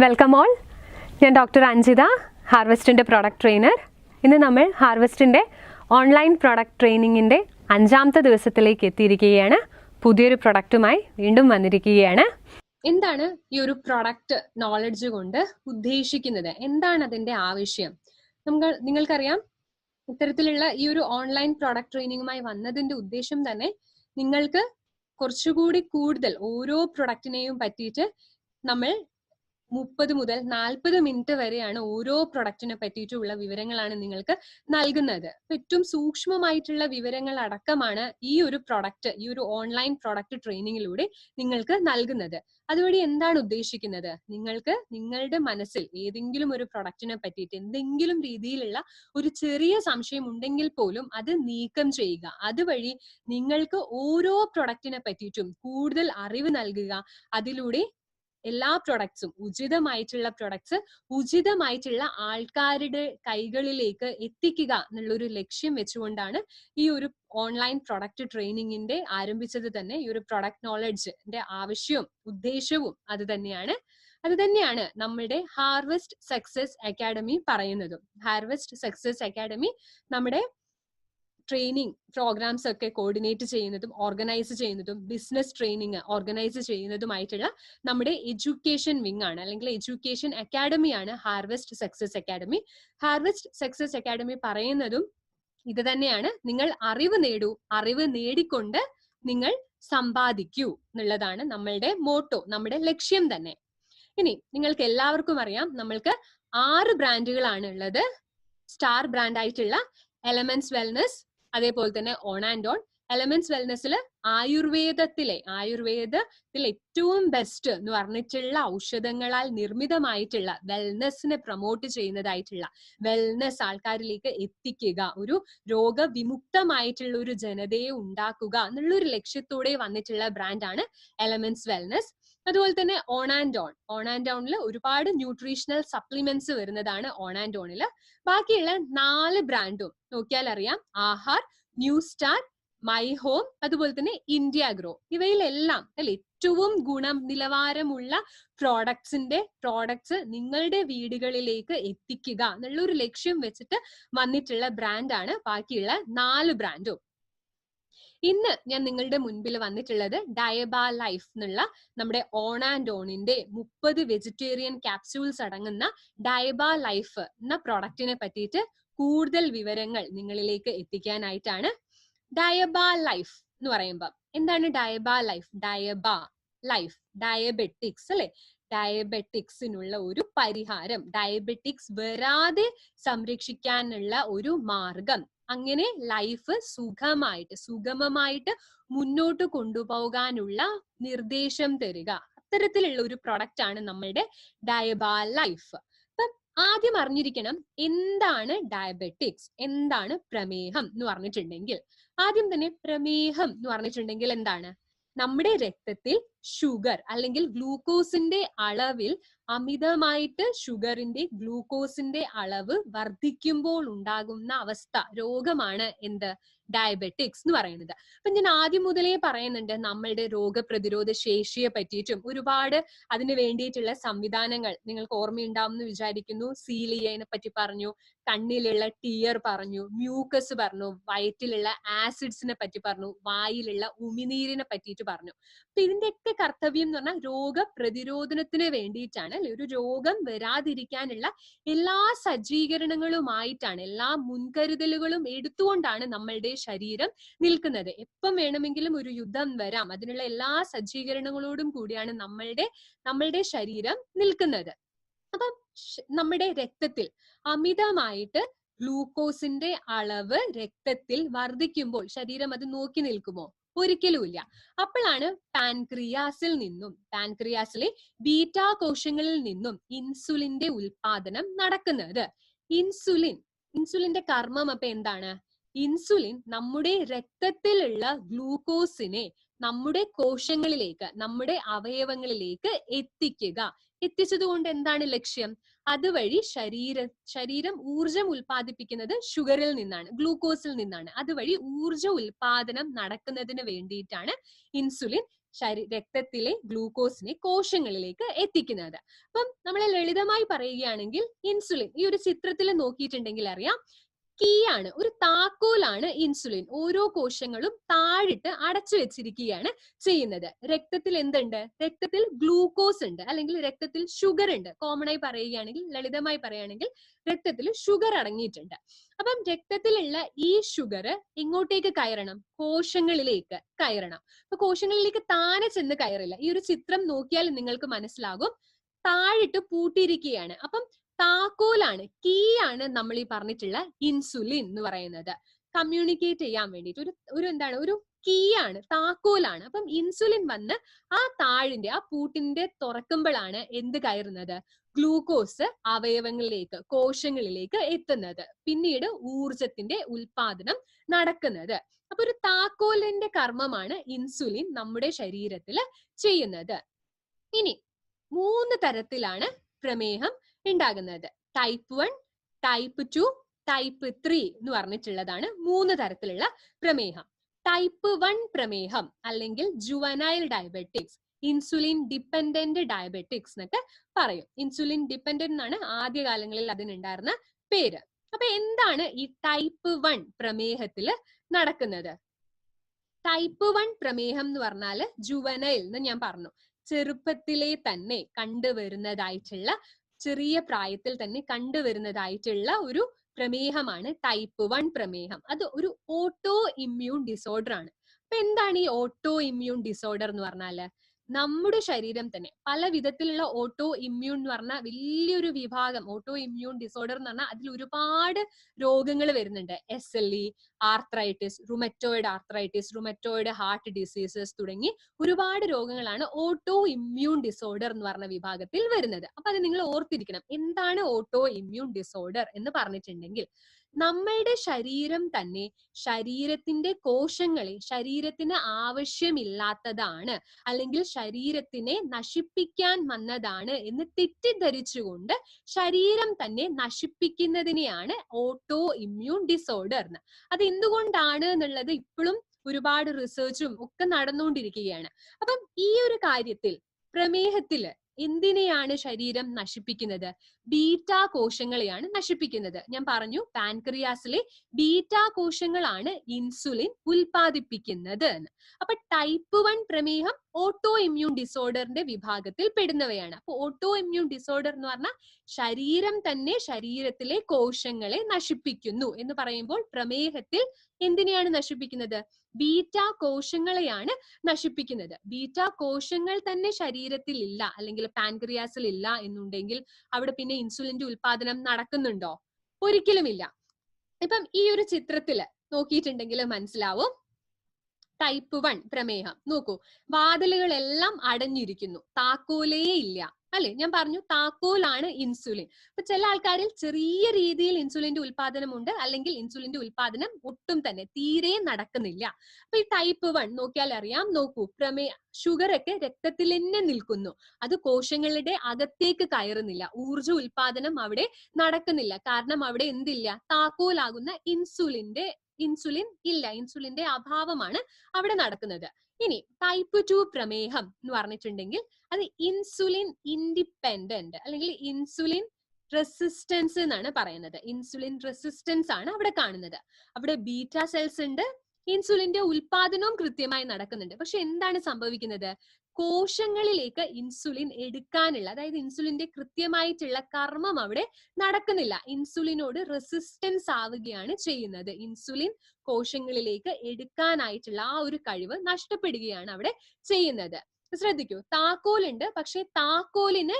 Welcome all. ഞാൻ doctor Anjitha, ഹാർവെസ്റ്റിൻ്റെ product trainer. ഇന്ന് നമ്മൾ ഹാർവെസ്റ്റിൻ്റെ ഓൺലൈൻ പ്രൊഡക്റ്റ് ട്രെയിനിങ്ങിൻ്റെ 5ാമത്തെ ദിവസത്തിലേക്ക് എത്തിയിരിക്കുകയാണ്. പുതിയൊരു പ്രൊഡക്റ്റുമായി വീണ്ടും വന്നിരിക്കുകയാണ്. എന്താണ് ഈ ഒരു പ്രൊഡക്റ്റ് നോളജ് കൊണ്ട് ഉദ്ദേശിക്കുന്നത്? എന്താണ് അതിൻ്റെ ആവശ്യം? നിങ്ങൾക്കറിയാം, ഇത്തരത്തിലുള്ള ഈ ഒരു ഓൺലൈൻ പ്രൊഡക്റ്റ് ട്രെയിനിങ്ങുമായി വന്നതിൻ്റെ ഉദ്ദേശം തന്നെ നിങ്ങൾക്ക് കുറച്ചുകൂടി കൂടുതൽ ഓരോ പ്രൊഡക്റ്റിനെയും പറ്റിയിട്ട് നമ്മൾ 30 മുതൽ 40 മിനിറ്റ് വരെയാണ് ഓരോ പ്രൊഡക്റ്റിനെ പറ്റിയിട്ടുള്ള വിവരങ്ങളാണ് നിങ്ങൾക്ക് നൽകുന്നത്. ഏറ്റവും സൂക്ഷ്മമായിട്ടുള്ള വിവരങ്ങൾ അടക്കമാണ് ഈ ഒരു പ്രൊഡക്റ്റ്, ഈ ഒരു ഓൺലൈൻ പ്രൊഡക്റ്റ് ട്രെയിനിങ്ങിലൂടെ നിങ്ങൾക്ക് നൽകുന്നത്. അതുവഴി എന്താണ് ഉദ്ദേശിക്കുന്നത്? നിങ്ങൾക്ക് നിങ്ങളുടെ മനസ്സിൽ ഏതെങ്കിലും ഒരു പ്രൊഡക്റ്റിനെ പറ്റിയിട്ട് എന്തെങ്കിലും രീതിയിലുള്ള ഒരു ചെറിയ സംശയം ഉണ്ടെങ്കിൽ പോലും അത് നീക്കം ചെയ്യുക. അതുവഴി നിങ്ങൾക്ക് ഓരോ പ്രൊഡക്റ്റിനെ പറ്റിയിട്ടും കൂടുതൽ അറിവ് നൽകുക. അതിലൂടെ എല്ലാ പ്രൊഡക്ട്സും, ഉചിതമായിട്ടുള്ള പ്രൊഡക്ട്സ് ഉചിതമായിട്ടുള്ള ആൾക്കാരുടെ കൈകളിലേക്ക് എത്തിക്കുക എന്നുള്ളൊരു ലക്ഷ്യം വെച്ചുകൊണ്ടാണ് ഈ ഒരു ഓൺലൈൻ പ്രൊഡക്റ്റ് ട്രെയിനിങ്ങിന്റെ ആരംഭിച്ചത് തന്നെ. ഈ ഒരു പ്രൊഡക്റ്റ് നോളജിന്റെ ആവശ്യവും ഉദ്ദേശവും അത് തന്നെയാണ് നമ്മുടെ ഹാർവെസ്റ്റ് സക്സസ് അക്കാഡമി പറയുന്നതും. ഹാർവെസ്റ്റ് സക്സസ് അക്കാഡമി നമ്മുടെ ട്രെയിനിങ് പ്രോഗ്രാംസ് ഒക്കെ കോർഡിനേറ്റ് ചെയ്യുന്നതും ഓർഗനൈസ് ചെയ്യുന്നതും ബിസിനസ് ട്രെയിനിങ് ഓർഗനൈസ് ചെയ്യുന്നതുമായിട്ടുള്ള നമ്മുടെ എഡ്യൂക്കേഷൻ വിങ് ആണ്, അല്ലെങ്കിൽ എഡ്യൂക്കേഷൻ അക്കാഡമിയാണ് harvest success academy. Harvest success academy പറയുന്നതും ഇത് തന്നെയാണ്. നിങ്ങൾ അറിവ് നേടൂ, അറിവ് നേടിക്കൊണ്ട് നിങ്ങൾ സമ്പാദിക്കൂ എന്നുള്ളതാണ് നമ്മളുടെ മോട്ടോ, നമ്മുടെ ലക്ഷ്യം തന്നെ. ഇനി നിങ്ങൾക്ക് എല്ലാവർക്കും അറിയാം, നമ്മൾക്ക് 6 ബ്രാൻഡുകളാണ് ഉള്ളത്. സ്റ്റാർ ബ്രാൻഡ് ആയിട്ടുള്ള എലമെന്റ്സ് വെൽനസ്, അതേപോലെ തന്നെ ഓൺ ആൻഡ് ഓൺ. എലമെന്റ്സ് വെൽനെസ്സിൽ ആയുർവേദത്തിൽ ഏറ്റവും ബെസ്റ്റ് എന്ന് പറഞ്ഞിട്ടുള്ള ഔഷധങ്ങളാൽ നിർമ്മിതമായിട്ടുള്ള വെൽനെസ്സിനെ പ്രൊമോട്ട് ചെയ്യുന്നതായിട്ടുള്ള വെൽനെസ് ആൾക്കാരിലേക്ക് എത്തിക്കുക, ഒരു രോഗവിമുക്തമായിട്ടുള്ള ഒരു ജനതയെ ഉണ്ടാക്കുക എന്നുള്ളൊരു ലക്ഷ്യത്തോടെ വന്നിട്ടുള്ള ബ്രാൻഡാണ് എലമെന്റ്സ് വെൽനെസ്. അതുപോലെ തന്നെ ഓൺ ആൻഡ് ഓണിൽ ഒരുപാട് ന്യൂട്രീഷണൽ സപ്ലിമെന്റ്സ് വരുന്നതാണ് ഓൺ ആൻഡ് ഓണിൽ. ബാക്കിയുള്ള 4 ബ്രാൻഡും നോക്കിയാൽ അറിയാം, Aahar, new star, my home, അതുപോലെ തന്നെ ഇന്ത്യ ഗ്രോ. ഇവയിലെല്ലാം ഏറ്റവും നിലവാരമുള്ള പ്രോഡക്ട്സ് നിങ്ങളുടെ വീടുകളിലേക്ക് എത്തിക്കുക എന്നുള്ളൊരു ലക്ഷ്യം വെച്ചിട്ട് വന്നിട്ടുള്ള ബ്രാൻഡാണ് ബാക്കിയുള്ള 4 ബ്രാൻഡും. ഇന്ന് ഞാൻ നിങ്ങളുടെ മുൻപിൽ വന്നിട്ടുള്ളത് ഡയബ ലൈഫ് എന്നുള്ള നമ്മുടെ ഓൺ ആൻഡ് ഓണിന്റെ 30 വെജിറ്റേറിയൻ ക്യാപ്സ്യൂൾസ് അടങ്ങുന്ന ഡയബ ലൈഫ് എന്ന പ്രോഡക്റ്റിനെ പറ്റിയിട്ട് കൂടുതൽ വിവരങ്ങൾ നിങ്ങളിലേക്ക് എത്തിക്കാനായിട്ടാണ്. ഡയബ ലൈഫ് എന്ന് പറയുമ്പോൾ എന്താണ് ഡയബ ലൈഫ്? ഡയബറ്റിക്സ് അല്ലെ, ഡയബറ്റിക്സിനുള്ള ഒരു പരിഹാരം, ഡയബറ്റിക്സ് വരാതെ സംരക്ഷിക്കാനുള്ള ഒരു മാർഗം. അങ്ങനെ ലൈഫ് സുഗമമായിട്ട് മുന്നോട്ട് കൊണ്ടുപോകാനുള്ള നിർദ്ദേശം തരിക, അത്തരത്തിലുള്ള ഒരു പ്രൊഡക്റ്റ് ആണ് നമ്മളുടെ ഡയബ ലൈഫ്. അപ്പം ആദ്യം അറിഞ്ഞിരിക്കണം എന്താണ് ഡയബറ്റിക്സ്, എന്താണ് പ്രമേഹം എന്ന് പറഞ്ഞിട്ടുണ്ടെങ്കിൽ. ആദ്യം തന്നെ പ്രമേഹം എന്ന് പറഞ്ഞിട്ടുണ്ടെങ്കിൽ എന്താണ്? നമ്മുടെ രക്തത്തിൽ ഷുഗർ അല്ലെങ്കിൽ ഗ്ലൂക്കോസിന്റെ അളവിൽ അമിതമായിട്ട് ഗ്ലൂക്കോസിന്റെ അളവ് വർദ്ധിക്കുമ്പോൾ ഉണ്ടാകുന്ന അവസ്ഥ, രോഗമാണ് എന്ത്? ഡയബറ്റിക്സ് എന്ന് പറയുന്നത്. അപ്പൊ ഞാൻ ആദ്യം മുതലേ പറയുന്നുണ്ട്, നമ്മളുടെ രോഗപ്രതിരോധ ശേഷിയെ പറ്റിയിട്ടും ഒരുപാട് അതിന് വേണ്ടിയിട്ടുള്ള സംവിധാനങ്ങൾ നിങ്ങൾക്ക് ഓർമ്മയുണ്ടാവും എന്ന് വിചാരിക്കുന്നു. സീലിയനെ പറ്റി പറഞ്ഞു, കണ്ണിലുള്ള ടിയർ പറഞ്ഞു, മ്യൂക്കസ് പറഞ്ഞു, വയറ്റിലുള്ള ആസിഡ്സിനെ പറ്റി പറഞ്ഞു, വായിലുള്ള ഉമിനീരിനെ പറ്റിയിട്ട് പറഞ്ഞു. അപ്പൊ ഇതിന്റെയൊക്കെ കർത്തവ്യം എന്ന് പറഞ്ഞാൽ രോഗപ്രതിരോധനത്തിന് വേണ്ടിയിട്ടാണ്, അല്ലെ? ഒരു രോഗം വരാതിരിക്കാനുള്ള എല്ലാ സജ്ജീകരണങ്ങളുമായിട്ടാണ്, എല്ലാ മുൻകരുതലുകളും എടുത്തുകൊണ്ടാണ് നമ്മളുടെ ശരീരം നിൽക്കുന്നത്. എപ്പം വേണമെങ്കിലും ഒരു യുദ്ധം വരാം, അതിനുള്ള എല്ലാ സജ്ജീകരണങ്ങളോടും കൂടിയാണ് നമ്മളുടെ ശരീരം നിൽക്കുന്നത്. അപ്പം നമ്മുടെ രക്തത്തിൽ അമിതമായിട്ട് ഗ്ലൂക്കോസിന്റെ അളവ് രക്തത്തിൽ വർദ്ധിക്കുമ്പോൾ ശരീരം അത് നോക്കി നിൽക്കുമോ? ഒരിക്കലുമില്ല. അപ്പോഴാണ് പാൻക്രിയാസിലെ ബീറ്റാ കോശങ്ങളിൽ നിന്നും ഇൻസുലിന്റെ ഉൽപാദനം നടക്കുന്നത്. ഇൻസുലിന്റെ കർമ്മം അപ്പൊ എന്താണ്? ഇൻസുലിൻ നമ്മുടെ രക്തത്തിലുള്ള ഗ്ലൂക്കോസിനെ നമ്മുടെ കോശങ്ങളിലേക്ക്, നമ്മുടെ അവയവങ്ങളിലേക്ക് എത്തിച്ചത് കൊണ്ട് എന്താണ് ലക്ഷ്യം? അതുവഴി ശരീരം ഊർജം ഉൽപ്പാദിപ്പിക്കുന്നത് ഷുഗറിൽ നിന്നാണ്, ഗ്ലൂക്കോസിൽ നിന്നാണ്. അതുവഴി ഊർജ ഉൽപാദനം നടക്കുന്നതിന് വേണ്ടിയിട്ടാണ് ഇൻസുലിൻ രക്തത്തിലെ ഗ്ലൂക്കോസിനെ കോശങ്ങളിലേക്ക് എത്തിക്കുന്നത്. അപ്പം നമ്മൾ ലളിതമായി പറയുകയാണെങ്കിൽ ഇൻസുലിൻ ഈ ഒരു ചിത്രത്തിൽ നോക്കിയിട്ടുണ്ടെങ്കിൽ അറിയാം, കീ ആണ്, ഒരു താക്കോലാണ് ഇൻസുലിൻ. ഓരോ കോശങ്ങളും താഴിട്ട് അടച്ചു വെച്ചിരിക്കുകയാണ് ചെയ്യുന്നത്. രക്തത്തിൽ എന്തുണ്ട്? രക്തത്തിൽ ഗ്ലൂക്കോസ് ഉണ്ട്, അല്ലെങ്കിൽ രക്തത്തിൽ ഷുഗർ ഉണ്ട്. കോമൺ ആയി പറയുകയാണെങ്കിൽ, ലളിതമായി പറയുകയാണെങ്കിൽ രക്തത്തിൽ ഷുഗർ അടങ്ങിയിട്ടുണ്ട്. അപ്പം രക്തത്തിലുള്ള ഈ ഷുഗർ എങ്ങോട്ടേക്ക് കയറണം? കോശങ്ങളിലേക്ക് കയറണം. അപ്പൊ കോശങ്ങളിലേക്ക് താനെ ചെന്ന് കയറില്ല. ഈ ഒരു ചിത്രം നോക്കിയാൽ നിങ്ങൾക്ക് മനസ്സിലാകും, താഴിട്ട് പൂട്ടിയിരിക്കുകയാണ്. അപ്പം താക്കോലാണ്, കീ ആണ് നമ്മൾ ഈ പറഞ്ഞിട്ടുള്ള ഇൻസുലിൻ എന്ന് പറയുന്നത്. കമ്മ്യൂണിക്കേറ്റ് ചെയ്യാൻ വേണ്ടിയിട്ട് ഒരു എന്താണ്, ഒരു കീ ആണ്, താക്കോലാണ്. അപ്പം ഇൻസുലിൻ വന്ന് ആ താഴിന്റെ, ആ പൂട്ടിന്റെ തുറക്കുമ്പോഴാണ് എന്ത് കയറുന്നത്? ഗ്ലൂക്കോസ് അവയവങ്ങളിലേക്ക്, കോശങ്ങളിലേക്ക് എത്തുന്നത്. പിന്നീട് ഊർജത്തിന്റെ ഉൽപാദനം നടക്കുന്നത്. അപ്പൊ ഒരു താക്കോലിന്റെ കർമ്മമാണ് ഇൻസുലിൻ നമ്മുടെ ശരീരത്തിൽ ചെയ്യുന്നത്. ഇനി 3 തരത്തിലാണ് പ്രമേഹം ഉണ്ടാകുന്നത്. ടൈപ്പ് 1, ടൈപ്പ് 2, ടൈപ്പ് 3 എന്ന് പറഞ്ഞിട്ടുള്ളതാണ് 3 തരത്തിലുള്ള പ്രമേഹം. ടൈപ്പ് 1 പ്രമേഹം അല്ലെങ്കിൽ juvenile diabetics, insulin dependent diabetics എന്നൊക്കെ പറയും. ഇൻസുലിൻ ഡിപ്പെൻഡന്റ് എന്നാണ് ആദ്യകാലങ്ങളിൽ അതിനുണ്ടായിരുന്ന പേര്. അപ്പൊ എന്താണ് ഈ ടൈപ്പ് 1 പ്രമേഹത്തിൽ നടക്കുന്നത്? ടൈപ്പ് 1 പ്രമേഹം എന്ന് പറഞ്ഞാൽ ജുവനൈൽ എന്ന് ഞാൻ പറഞ്ഞു, ചെറുപ്പത്തിലെ തന്നെ കണ്ടുവരുന്നതായിട്ടുള്ള, ചെറിയ പ്രായത്തിൽ തന്നെ കണ്ടുവരുന്നതായിട്ടുള്ള ഒരു പ്രമേഹമാണ് ടൈപ്പ് 1 പ്രമേഹം. അത് ഒരു ഓട്ടോ ഇമ്മ്യൂൺ ഡിസോർഡർ ആണ്. അപ്പൊ എന്താണ് ഈ ഓട്ടോ ഇമ്മ്യൂൺ ഡിസോർഡർ എന്ന് പറഞ്ഞാല്? നമ്മുടെ ശരീരം തന്നെ പല വിധത്തിലുള്ള ഓട്ടോ ഇമ്മ്യൂൺ എന്ന് പറഞ്ഞാൽ വലിയൊരു വിഭാഗം, ഓട്ടോ ഇമ്മ്യൂൺ ഡിസോർഡർ എന്ന് പറഞ്ഞാൽ അതിൽ ഒരുപാട് രോഗങ്ങൾ വരുന്നുണ്ട്. SLE, arthritis, rheumatoid arthritis, rheumatoid heart diseases തുടങ്ങി ഒരുപാട് രോഗങ്ങളാണ് ഓട്ടോ ഇമ്മ്യൂൺ ഡിസോർഡർ എന്ന് പറഞ്ഞ വിഭാഗത്തിൽ വരുന്നത്. അപ്പൊ അത് നിങ്ങൾ ഓർത്തിരിക്കണം, എന്താണ് ഓട്ടോ ഇമ്മ്യൂൺ ഡിസോർഡർ എന്ന് പറഞ്ഞിട്ടുണ്ടെങ്കിൽ, നമ്മളുടെ ശരീരം തന്നെ ശരീരത്തിന്റെ കോശങ്ങളെ ശരീരത്തിന് ആവശ്യമില്ലാത്തതാണ്, അല്ലെങ്കിൽ ശരീരത്തിനെ നശിപ്പിക്കാൻ വന്നതാണ് എന്ന് തെറ്റിദ്ധരിച്ചുകൊണ്ട് ശരീരം തന്നെ നശിപ്പിക്കുന്നതിനെയാണ് ഓട്ടോ ഇമ്മ്യൂൺ ഡിസോർഡർ എന്ന്. അത് എന്തുകൊണ്ടാണ് എന്നുള്ളത് ഇപ്പോഴും ഒരുപാട് റിസർച്ചും ഒക്കെ നടന്നുകൊണ്ടിരിക്കുകയാണ്. അപ്പം ഈ ഒരു കാര്യത്തിൽ, പ്രമേഹത്തില് എന്തിനെയാണ് ശരീരം നശിപ്പിക്കുന്നത്? ബീറ്റാ കോശങ്ങളെയാണ് നശിപ്പിക്കുന്നത്. ഞാൻ പറഞ്ഞു, പാൻക്രിയാസിലെ ബീറ്റാ കോശങ്ങളാണ് ഇൻസുലിൻ ഉൽപ്പാദിപ്പിക്കുന്നത് എന്ന്. അപ്പൊ ടൈപ്പ് 1 പ്രമേഹം ഓട്ടോ ഇമ്മ്യൂൺ ഡിസോർഡറിന്റെ വിഭാഗത്തിൽ പെടുന്നവയാണ്. അപ്പൊ ഓട്ടോ ഇമ്മ്യൂൺ ഡിസോർഡർ എന്ന് പറഞ്ഞാൽ ശരീരം തന്നെ ശരീരത്തിലെ കോശങ്ങളെ നശിപ്പിക്കുന്നു എന്ന് പറയുമ്പോൾ, പ്രമേഹത്തിൽ എന്തിനെയാണ് നശിപ്പിക്കുന്നത്? ബീറ്റാ കോശങ്ങളെയാണ് നശിപ്പിക്കുന്നത്. ബീറ്റാ കോശങ്ങൾ തന്നെ ശരീരത്തിൽ ഇല്ല, അല്ലെങ്കിൽ പാൻക്രിയാസിൽ ഇല്ല എന്നുണ്ടെങ്കിൽ അവിടെ പിന്നെ ഇൻസുലിന്റെ ഉൽപാദനം നടക്കുന്നുണ്ടോ? ഒരിക്കലുമില്ല. ഇപ്പം ഈ ഒരു ചിത്രത്തില് നോക്കിയിട്ടുണ്ടെങ്കിൽ മനസ്സിലാവും, ടൈപ്പ് 1 പ്രമേഹം നോക്കൂ, വാതിലുകളെല്ലാം അടഞ്ഞിരിക്കുന്നു, താക്കോലേ ഇല്ല, അല്ലെ? ഞാൻ പറഞ്ഞു താക്കോലാണ് ഇൻസുലിൻ. അപ്പൊ ചില ആൾക്കാരിൽ ചെറിയ രീതിയിൽ ഇൻസുലിന്റെ ഉൽപാദനം ഉണ്ട്, അല്ലെങ്കിൽ ഇൻസുലിന്റെ ഉൽപാദനം ഒട്ടും തന്നെ തീരെ നടക്കുന്നില്ല. അപ്പൊ ഈ ടൈപ്പ് 1 നോക്കിയാൽ അറിയാം, നോക്കൂ, ഷുഗർ ഒക്കെ രക്തത്തിൽ തന്നെ നിൽക്കുന്നു, അത് കോശങ്ങളുടെ അകത്തേക്ക് കയറുന്നില്ല, ഊർജ ഉൽപാദനം അവിടെ നടക്കുന്നില്ല. കാരണം അവിടെ എന്തില്ല? താക്കോലാകുന്ന ഇൻസുലിൻ ഇല്ല, ഇൻസുലിന്റെ അഭാവമാണ് അവിടെ നടക്കുന്നത്. ഇനി ടൈപ്പ് 2 പ്രമേഹം എന്ന് പറഞ്ഞിട്ടുണ്ടെങ്കിൽ അത് ഇൻസുലിൻ ഇൻഡിപെൻഡന്റ് അല്ലെങ്കിൽ ഇൻസുലിൻ റെസിസ്റ്റൻസ് എന്നാണ് പറയുന്നത്. ഇൻസുലിൻ റെസിസ്റ്റൻസ് ആണ് അവിടെ കാണുന്നത്. അവിടെ ബീറ്റാ സെൽസ് ഉണ്ട്, ഇൻസുലിന്റെ ഉൽപാദനവും കൃത്യമായി നടക്കുന്നുണ്ട്. പക്ഷെ എന്താണ് സംഭവിക്കുന്നത്? കോശങ്ങളിലേക്ക് ഇൻസുലിൻ എടുക്കാനുള്ള, അതായത് ഇൻസുലിന്റെ കൃത്യമായിട്ടുള്ള കർമ്മം അവിടെ നടക്കുന്നില്ല. ഇൻസുലിനോട് റെസിസ്റ്റൻസ് ആവുകയാണ് ചെയ്യുന്നത്. ഇൻസുലിൻ കോശങ്ങളിലേക്ക് എടുക്കാനായിട്ടുള്ള ആ ഒരു കഴിവ് നഷ്ടപ്പെടുകയാണ് അവിടെ ചെയ്യുന്നത്. ശ്രദ്ധിക്കൂ, താക്കോലുണ്ട്, പക്ഷെ താക്കോലിന്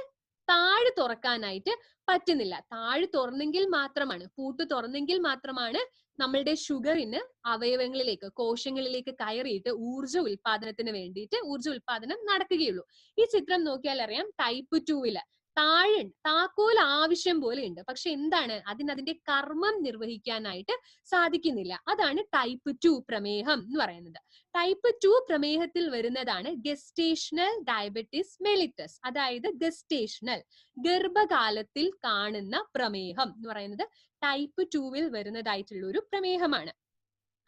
താഴ് തുറക്കാനായിട്ട് പറ്റുന്നില്ല. താഴ് തുറന്നെങ്കിൽ മാത്രമാണ്, പൂട്ട് തുറന്നെങ്കിൽ മാത്രമാണ് നമ്മളുടെ ഷുഗറിന് അവയവങ്ങളിലേക്ക്, കോശങ്ങളിലേക്ക് കയറിയിട്ട് ഊർജ ഉൽപാദനത്തിന് വേണ്ടിയിട്ട് ഊർജ ഉൽപാദനം നടക്കുകയുള്ളൂ. ഈ ചിത്രം നോക്കിയാൽ അറിയാം, ടൈപ്പ് 2 താഴുണ്ട്, താക്കോൽ ആവശ്യം പോലെ ഉണ്ട്, പക്ഷെ എന്താണ്, അതിന്റെ കർമ്മം നിർവഹിക്കാനായിട്ട് സാധിക്കുന്നില്ല. അതാണ് ടൈപ്പ് 2 പ്രമേഹം എന്ന് പറയുന്നത്. ടൈപ്പ് 2 പ്രമേഹത്തിൽ വരുന്നതാണ് ഗസ്റ്റേഷണൽ ഡയബറ്റിസ് മെലിറ്റസ്, അതായത് ഗസ്റ്റേഷണൽ, ഗർഭകാലത്തിൽ കാണുന്ന പ്രമേഹം എന്ന് പറയുന്നത് ടൈപ്പ് 2 വരുന്നതായിട്ടുള്ള ഒരു പ്രമേഹമാണ്.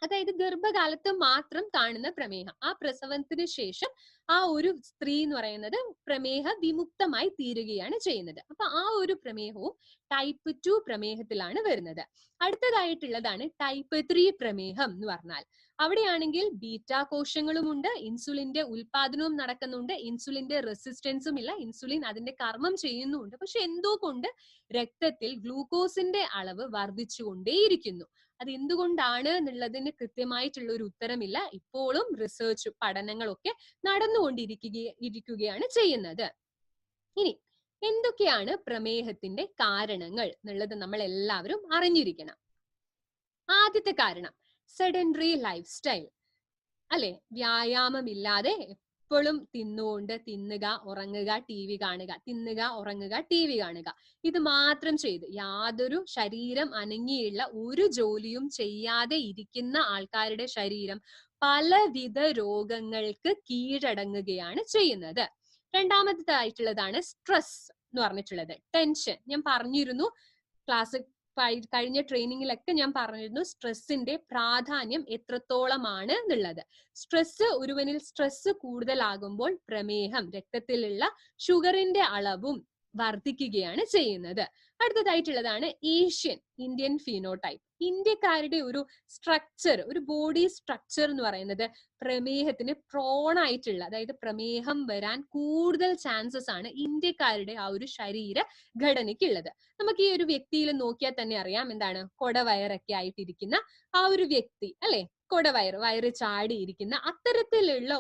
അതായത് ഗർഭകാലത്ത് മാത്രം കാണുന്ന പ്രമേഹം, ആ പ്രസവത്തിന് ശേഷം ആ ഒരു സ്ത്രീ എന്ന് പറയുന്നത് പ്രമേഹ വിമുക്തമായി തീരുകയാണ് ചെയ്യുന്നത്. അപ്പൊ ആ ഒരു പ്രമേഹവും ടൈപ്പ് 2 പ്രമേഹത്തിലാണ് വരുന്നത്. അടുത്തതായിട്ടുള്ളതാണ് ടൈപ്പ് 3 പ്രമേഹം എന്ന് പറഞ്ഞാൽ. അവിടെയാണെങ്കിൽ ബീറ്റാ കോശങ്ങളുമുണ്ട്, ഇൻസുലിന്റെ ഉൽപാദനവും നടക്കുന്നുണ്ട്, ഇൻസുലിന്റെ റെസിസ്റ്റൻസും ഇല്ല, ഇൻസുലിൻ അതിന്റെ കർമ്മം ചെയ്യുന്നുണ്ട്. പക്ഷെ എന്തോ കൊണ്ട് രക്തത്തിൽ ഗ്ലൂക്കോസിന്റെ അളവ് വർദ്ധിച്ചുകൊണ്ടേയിരിക്കുന്നു. അത് എന്തുകൊണ്ടാണ് എന്നുള്ളതിന് കൃത്യമായിട്ടുള്ള ഒരു ഉത്തരമില്ല. ഇപ്പോഴും റിസർച്ച് പഠനങ്ങളൊക്കെ നടന്നുകൊണ്ടിരിക്കുകയാണ് ചെയ്യുന്നത്. ഇനി എന്തൊക്കെയാണ് പ്രമേഹത്തിന്റെ കാരണങ്ങൾ എന്നുള്ളത് നമ്മൾ എല്ലാവരും അറിഞ്ഞിരിക്കണം. ആദ്യത്തെ കാരണം സെഡൻഡറി ലൈഫ് സ്റ്റൈൽ, അല്ലെ? വ്യായാമമില്ലാതെ എപ്പോഴും തിന്നുക, ഉറങ്ങുക, ടി വി കാണുക, തിന്നുക, ഉറങ്ങുക, ടി വി കാണുക, ഇത് മാത്രം ചെയ്ത് യാതൊരു ശരീരം അനങ്ങിയുള്ള ഒരു ജോലിയും ചെയ്യാതെ ഇരിക്കുന്ന ആൾക്കാരുടെ ശരീരം പലവിധ രോഗങ്ങൾക്ക് കീഴടങ്ങുകയാണ് ചെയ്യുന്നത്. രണ്ടാമത്തേതായിട്ടുള്ളതാണ് സ്ട്രെസ് എന്ന് പറഞ്ഞിട്ടുള്ളത്, ടെൻഷൻ. ഞാൻ പറഞ്ഞിരുന്നു ക്ലാസ് കഴിഞ്ഞ ട്രെയിനിങ്ങിലൊക്കെ ഞാൻ പറഞ്ഞിരുന്നു സ്ട്രെസ്സിന്റെ പ്രാധാന്യം എത്രത്തോളമാണ് എന്നുള്ളത്. ഒരുവനിൽ സ്ട്രെസ് കൂടുതലാകുമ്പോൾ പ്രമേഹം, രക്തത്തിലുള്ള ഷുഗറിന്റെ അളവും വർദ്ധിക്കുകയാണ് ചെയ്യുന്നത്. അടുത്തതായിട്ടുള്ളതാണ് ഇന്ത്യൻ ഫിനോടൈപ്പ്. ഇന്ത്യക്കാരുടെ ഒരു സ്ട്രക്ചർ, ഒരു ബോഡി സ്ട്രക്ചർ എന്ന് പറയുന്നത് പ്രമേഹത്തിന് പ്രോൺ ആയിട്ടുള്ള, അതായത് പ്രമേഹം വരാൻ കൂടുതൽ ചാൻസസ് ആണ് ഇന്ത്യക്കാരുടെ ആ ഒരു ശരീര ഘടനയ്ക്കുള്ളത്. നമുക്ക് ഈ ഒരു വ്യക്തിയിൽ നോക്കിയാൽ തന്നെ അറിയാം, എന്താണ് കൊടവയറൊക്കെ ആയിട്ടിരിക്കുന്ന ആ ഒരു വ്യക്തി, അല്ലെ? വയറ് ചാടിയിരിക്കുന്ന അത്തരത്തിലുള്ള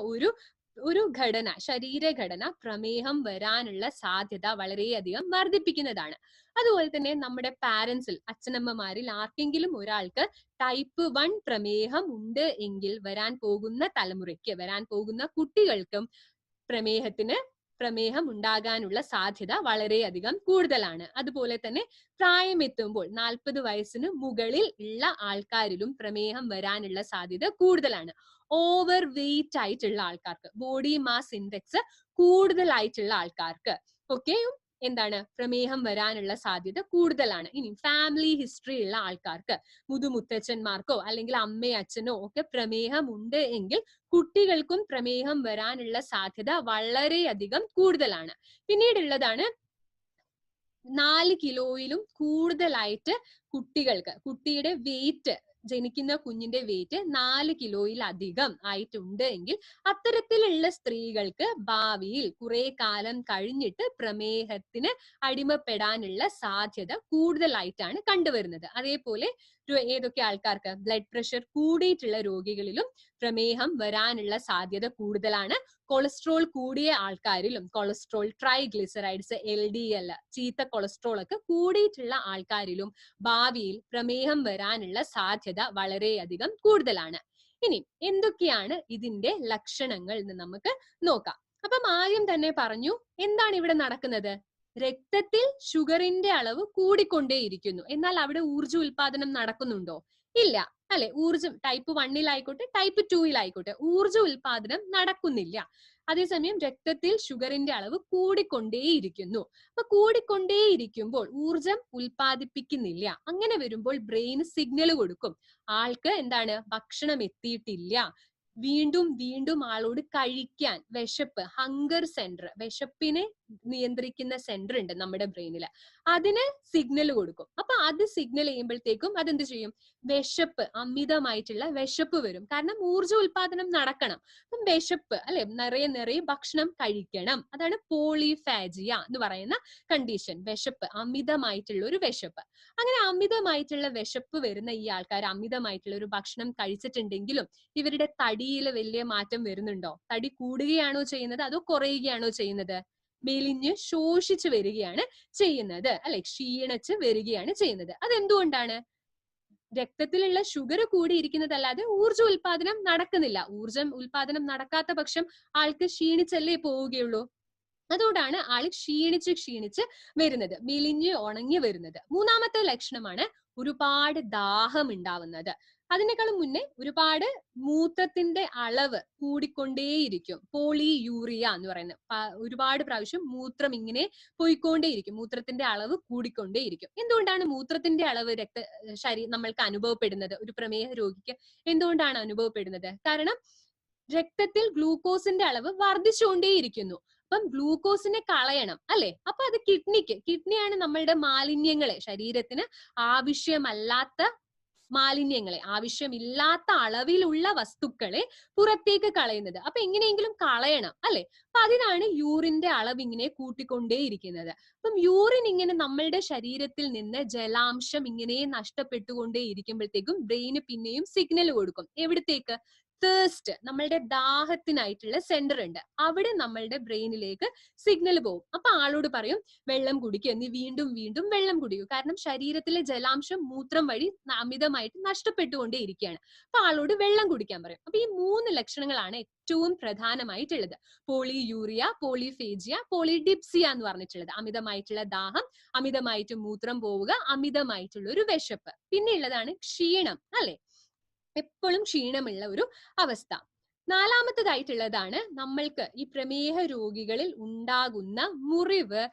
ഒരു ഘടന, ശരീരഘടന പ്രമേഹം വരാനുള്ള സാധ്യത വളരെയധികം വർദ്ധിപ്പിക്കുന്നതാണ്. അതുപോലെ തന്നെ നമ്മുടെ പാരന്റ്സിൽ, അച്ഛനമ്മമാരിൽ ആർക്കെങ്കിലും ഒരാൾക്ക് ടൈപ്പ് 1 പ്രമേഹം ഉണ്ട് എങ്കിൽ വരാൻ പോകുന്ന തലമുറയ്ക്ക്, വരാൻ പോകുന്ന കുട്ടികൾക്കും പ്രമേഹം ഉണ്ടാകാനുള്ള സാധ്യത വളരെയധികം കൂടുതലാണ്. അതുപോലെ തന്നെ പ്രായമെത്തുമ്പോൾ 40 വയസ്സിന് മുകളിൽ ഉള്ള ആൾക്കാരിലും പ്രമേഹം വരാനുള്ള സാധ്യത കൂടുതലാണ്. ഓവർ വെയിറ്റ് ആയിട്ടുള്ള ആൾക്കാർക്ക്, ബോഡി മാസ് ഇൻഡെക്സ് കൂടുതലായിട്ടുള്ള ആൾക്കാർക്ക് ഒക്കെയും എന്താണ് പ്രമേഹം വരാനുള്ള സാധ്യത കൂടുതലാണ്. ഇനി ഫാമിലി ഹിസ്റ്ററി ഉള്ള ആൾക്കാർക്ക്, മുതുമുത്തച്ഛന്മാർക്കോ അല്ലെങ്കിൽ അമ്മയോ അച്ഛനോ ഒക്കെ പ്രമേഹം ഉണ്ട് എങ്കിൽ കുട്ടികൾക്കും പ്രമേഹം വരാനുള്ള സാധ്യത വളരെയധികം കൂടുതലാണ്. പിന്നീടുള്ളതാണ് 4 കിലോയിലും കൂടുതലായിട്ട് കുട്ടിയുടെ വെയിറ്റ്, ജനിക്കുന്ന കുഞ്ഞിന്റെ വെയിറ്റ് 4 കിലോയിലധികം ആയിട്ടുണ്ട് എങ്കിൽ അത്തരത്തിലുള്ള സ്ത്രീകൾക്ക് ഭാവിയിൽ കുറെ കാലം കഴിഞ്ഞിട്ട് പ്രമേഹത്തിന് അടിമപ്പെടാനുള്ള സാധ്യത കൂടുതലായിട്ടാണ് കണ്ടുവരുന്നത്. അതേപോലെ ഏതൊക്കെ ആൾക്കാർക്ക്? ബ്ലഡ് പ്രഷർ കൂടിയിട്ടുള്ള രോഗികളിലും പ്രമേഹം വരാനുള്ള സാധ്യത കൂടുതലാണ്. കൊളസ്ട്രോൾ കൂടിയ ആൾക്കാരിലും, കൊളസ്ട്രോൾ, ട്രൈഗ്ലിസറൈഡ്സ്, LDL, ചീത്ത കൊളസ്ട്രോൾ ഒക്കെ കൂടിയിട്ടുള്ള ആൾക്കാരിലും ഭാവിയിൽ പ്രമേഹം വരാനുള്ള സാധ്യത വളരെയധികം കൂടുതലാണ്. ഇനി എന്തൊക്കെയാണ് ഇതിന്റെ ലക്ഷണങ്ങൾ എന്ന് നമുക്ക് നോക്കാം. അപ്പം ആദ്യം തന്നെ പറഞ്ഞു, എന്താണ് ഇവിടെ നടക്കുന്നത്? രക്തത്തിൽ ഷുഗറിന്റെ അളവ് കൂടിക്കൊണ്ടേയിരിക്കുന്നു. എന്നാൽ അവിടെ ഊർജ്ജ ഉൽപാദനം നടക്കുന്നുണ്ടോ? ഇല്ല, അല്ലെ? ഊർജ്ജം ടൈപ്പ് 1 ടൈപ്പ് 2 ഊർജ്ജ ഉൽപാദനം നടക്കുന്നില്ല. അതേസമയം രക്തത്തിൽ ഷുഗറിന്റെ അളവ് കൂടിക്കൊണ്ടേയിരിക്കുന്നു. അപ്പൊ കൂടിക്കൊണ്ടേയിരിക്കുമ്പോൾ ഊർജം ഉൽപാദിപ്പിക്കുന്നില്ല. അങ്ങനെ വരുമ്പോൾ ബ്രെയിൻ സിഗ്നൽ കൊടുക്കും, ആൾക്ക് എന്താണ് ഭക്ഷണം എത്തിയിട്ടില്ല, വീണ്ടും വീണ്ടും ആളോട് കഴിക്കാൻ, വിശപ്പ്, ഹങ്കർ സെന്റർ, വിശപ്പിനെ നിയന്ത്രിക്കുന്ന സെന്റർ ഉണ്ട് നമ്മുടെ ബ്രെയിനിൽ, അതിന് സിഗ്നൽ കൊടുക്കും. അപ്പൊ അത് സിഗ്നൽ ചെയ്യുമ്പോഴത്തേക്കും അതെന്ത് ചെയ്യും? വിശപ്പ്, അമിതമായിട്ടുള്ള വിശപ്പ് വരും. കാരണം ഊർജ്ജ ഉൽപാദനം നടക്കണം. അപ്പം വിശപ്പ്, അല്ലെ? നിറയെ ഭക്ഷണം കഴിക്കണം. അതാണ് പോളിഫാജിയ എന്ന് പറയുന്ന കണ്ടീഷൻ. വിശപ്പ്, അമിതമായിട്ടുള്ള ഒരു വിശപ്പ്. അങ്ങനെ അമിതമായിട്ടുള്ള വിശപ്പ് വരുന്ന ഈ ആൾക്കാർ അമിതമായിട്ടുള്ള ഒരു ഭക്ഷണം കഴിച്ചിട്ടുണ്ടെങ്കിലും ഇവരുടെ തടിയിൽ വലിയ മാറ്റം വരുന്നുണ്ടോ? തടി കൂടുകയാണോ ചെയ്യുന്നത്, അതോ കുറയുകയാണോ ചെയ്യുന്നത്? മെലിഞ്ഞ് ശോഷിച്ച് വരികയാണ് ചെയ്യുന്നത്, അല്ലെ? ക്ഷീണിച്ച് വരികയാണ് ചെയ്യുന്നത്. അതെന്തുകൊണ്ടാണ്? രക്തത്തിലുള്ള ഷുഗർ കൂടിയിരിക്കുന്നതല്ലാതെ ഊർജ്ജ ഉൽപാദനം നടക്കുന്നില്ല. ഊർജ്ജം ഉൽപാദനം നടക്കാത്ത പക്ഷം ആൾക്ക് ക്ഷീണിച്ചല്ലേ പോവുകയുള്ളൂ. അതുകൊണ്ടാണ് ആൾ ക്ഷീണിച്ച് വരുന്നത്, മെലിഞ്ഞ് ഉണങ്ങി വരുന്നത്. മൂന്നാമത്തെ ലക്ഷണമാണ് ഒരുപാട് ദാഹം ഉണ്ടാവുന്നത്. അതിനേക്കാളും മുന്നേ ഒരുപാട് മൂത്രത്തിന്റെ അളവ് കൂടിക്കൊണ്ടേയിരിക്കും. പോളി യൂറിയ എന്ന് പറയുന്നത് ഒരുപാട് പ്രാവശ്യം മൂത്രം ഇങ്ങനെ പോയിക്കൊണ്ടേയിരിക്കും, മൂത്രത്തിന്റെ അളവ് കൂടിക്കൊണ്ടേയിരിക്കും. എന്തുകൊണ്ടാണ് മൂത്രത്തിന്റെ അളവ് നമ്മൾക്ക് അനുഭവപ്പെടുന്നത്? ഒരു പ്രമേഹ രോഗിക്ക് എന്തുകൊണ്ടാണ് അനുഭവപ്പെടുന്നത്? കാരണം രക്തത്തിൽ ഗ്ലൂക്കോസിന്റെ അളവ് വർദ്ധിച്ചുകൊണ്ടേയിരിക്കുന്നു. അപ്പം ഗ്ലൂക്കോസിനെ കളയണം അല്ലെ? അപ്പൊ അത് കിഡ്നിയാണ് നമ്മളുടെ മാലിന്യങ്ങളെ, ശരീരത്തിന് ആവശ്യമല്ലാത്ത മാലിന്യങ്ങളെ, ആവശ്യമില്ലാത്ത അളവിലുള്ള വസ്തുക്കളെ പുറത്തേക്ക് കളയുന്നത്. അപ്പൊ എങ്ങനെയെങ്കിലും കളയണം അല്ലെ? അപ്പൊ അതിനാണ് യൂറിന്റെ അളവ് ഇങ്ങനെ കൂട്ടിക്കൊണ്ടേയിരിക്കുന്നത്. അപ്പം യൂറിൻ ഇങ്ങനെ നമ്മളുടെ ശരീരത്തിൽ നിന്ന് ജലാംശം ഇങ്ങനെ നഷ്ടപ്പെട്ടുകൊണ്ടേ ഇരിക്കുമ്പോഴത്തേക്കും ബ്രെയിന് പിന്നെയും സിഗ്നൽ കൊടുക്കും. എവിടത്തേക്ക്? തേഴ്സ്റ്റ്, നമ്മളുടെ ദാഹത്തിനായിട്ടുള്ള സെന്റർ ഉണ്ട്, അവിടെ നമ്മളുടെ ബ്രെയിനിലേക്ക് സിഗ്നൽ പോകും. അപ്പൊ ആളോട് പറയും വെള്ളം കുടിക്കുക, നീ വീണ്ടും വീണ്ടും വെള്ളം കുടിക്കൂ. കാരണം ശരീരത്തിലെ ജലാംശം മൂത്രം വഴി അമിതമായിട്ട് നഷ്ടപ്പെട്ടുകൊണ്ടേ ഇരിക്കുകയാണ്. അപ്പൊ ആളോട് വെള്ളം കുടിക്കാൻ പറയും. അപ്പൊ ഈ 3 ലക്ഷണങ്ങളാണ് ഏറ്റവും പ്രധാനമായിട്ടുള്ളത്. പോളിയൂറിയ, പോളിഫേജിയ, പോളിഡിപ്സിയ എന്ന് പറഞ്ഞിട്ടുള്ളത്. അമിതമായിട്ടുള്ള ദാഹം, അമിതമായിട്ട് മൂത്രം പോവുക, അമിതമായിട്ടുള്ള ഒരു വിശപ്പ്. പിന്നെ ഉള്ളതാണ് ക്ഷീണം അല്ലെ? എപ്പോഴും ക്ഷീണമുള്ള ഒരു അവസ്ഥ. 4മത്തതായിട്ടുള്ളതാണ് നമ്മൾക്ക് ഈ പ്രമേഹ രോഗികളിൽ ഉണ്ടാകുന്ന മുറിവ്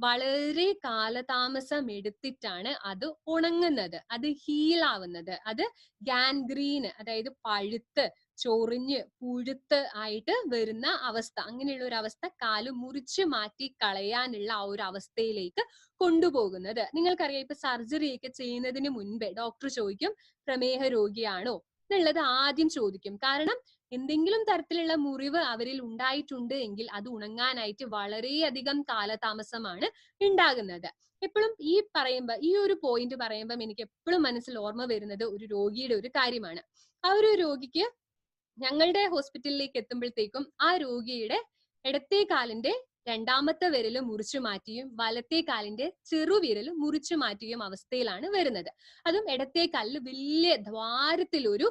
വളരെ കാലതാമസം എടുത്തിട്ടാണ് അത് ഉണങ്ങുന്നത്, അത് ഹീലാവുന്നത്. അത് ഗാൻഗ്രീന്, അതായത് പഴുത്ത് ചൊറിഞ്ഞ് പുഴുത്ത് ആയിട്ട് വരുന്ന അവസ്ഥ. അങ്ങനെയുള്ള ഒരു അവസ്ഥ കാല് മുറിച്ച് മാറ്റി കളയാനുള്ള ആ ഒരു അവസ്ഥയിലേക്ക് കൊണ്ടുപോകുന്നത്. നിങ്ങൾക്കറിയാം, ഇപ്പൊ സർജറി ഒക്കെ ചെയ്യുന്നതിന് മുൻപേ ഡോക്ടർ ചോദിക്കും പ്രമേഹ രോഗിയാണോ എന്നുള്ളത് ആദ്യം ചോദിക്കും. കാരണം എന്തെങ്കിലും തരത്തിലുള്ള മുറിവ് അവരിൽ ഉണ്ടായിട്ടുണ്ട് എങ്കിൽ അത് ഉണങ്ങാനായിട്ട് വളരെയധികം കാലതാമസമാണ് ഉണ്ടാകുന്നത്. എപ്പോഴും ഈ ഒരു പോയിന്റ് പറയുമ്പം എനിക്ക് എപ്പോഴും മനസ്സിൽ ഓർമ്മ വരുന്നത് ഒരു രോഗിയുടെ ഒരു കാര്യമാണ്. ആ ഒരു രോഗിക്ക് ഞങ്ങളുടെ ഹോസ്പിറ്റലിലേക്ക് എത്തുമ്പോഴത്തേക്കും ആ രോഗിയുടെ ഇടത്തെ കാലിന്റെ 2മത്തെ വിരല് മുറിച്ചു മാറ്റിയും വലത്തെ കാലിന്റെ ചെറുവിരല് മുറിച്ചു മാറ്റിയും അവസ്ഥയിലാണ് വരുന്നത്. അതും ഇടത്തെ കാലില് വലിയ ദ്വാരത്തിലൊരു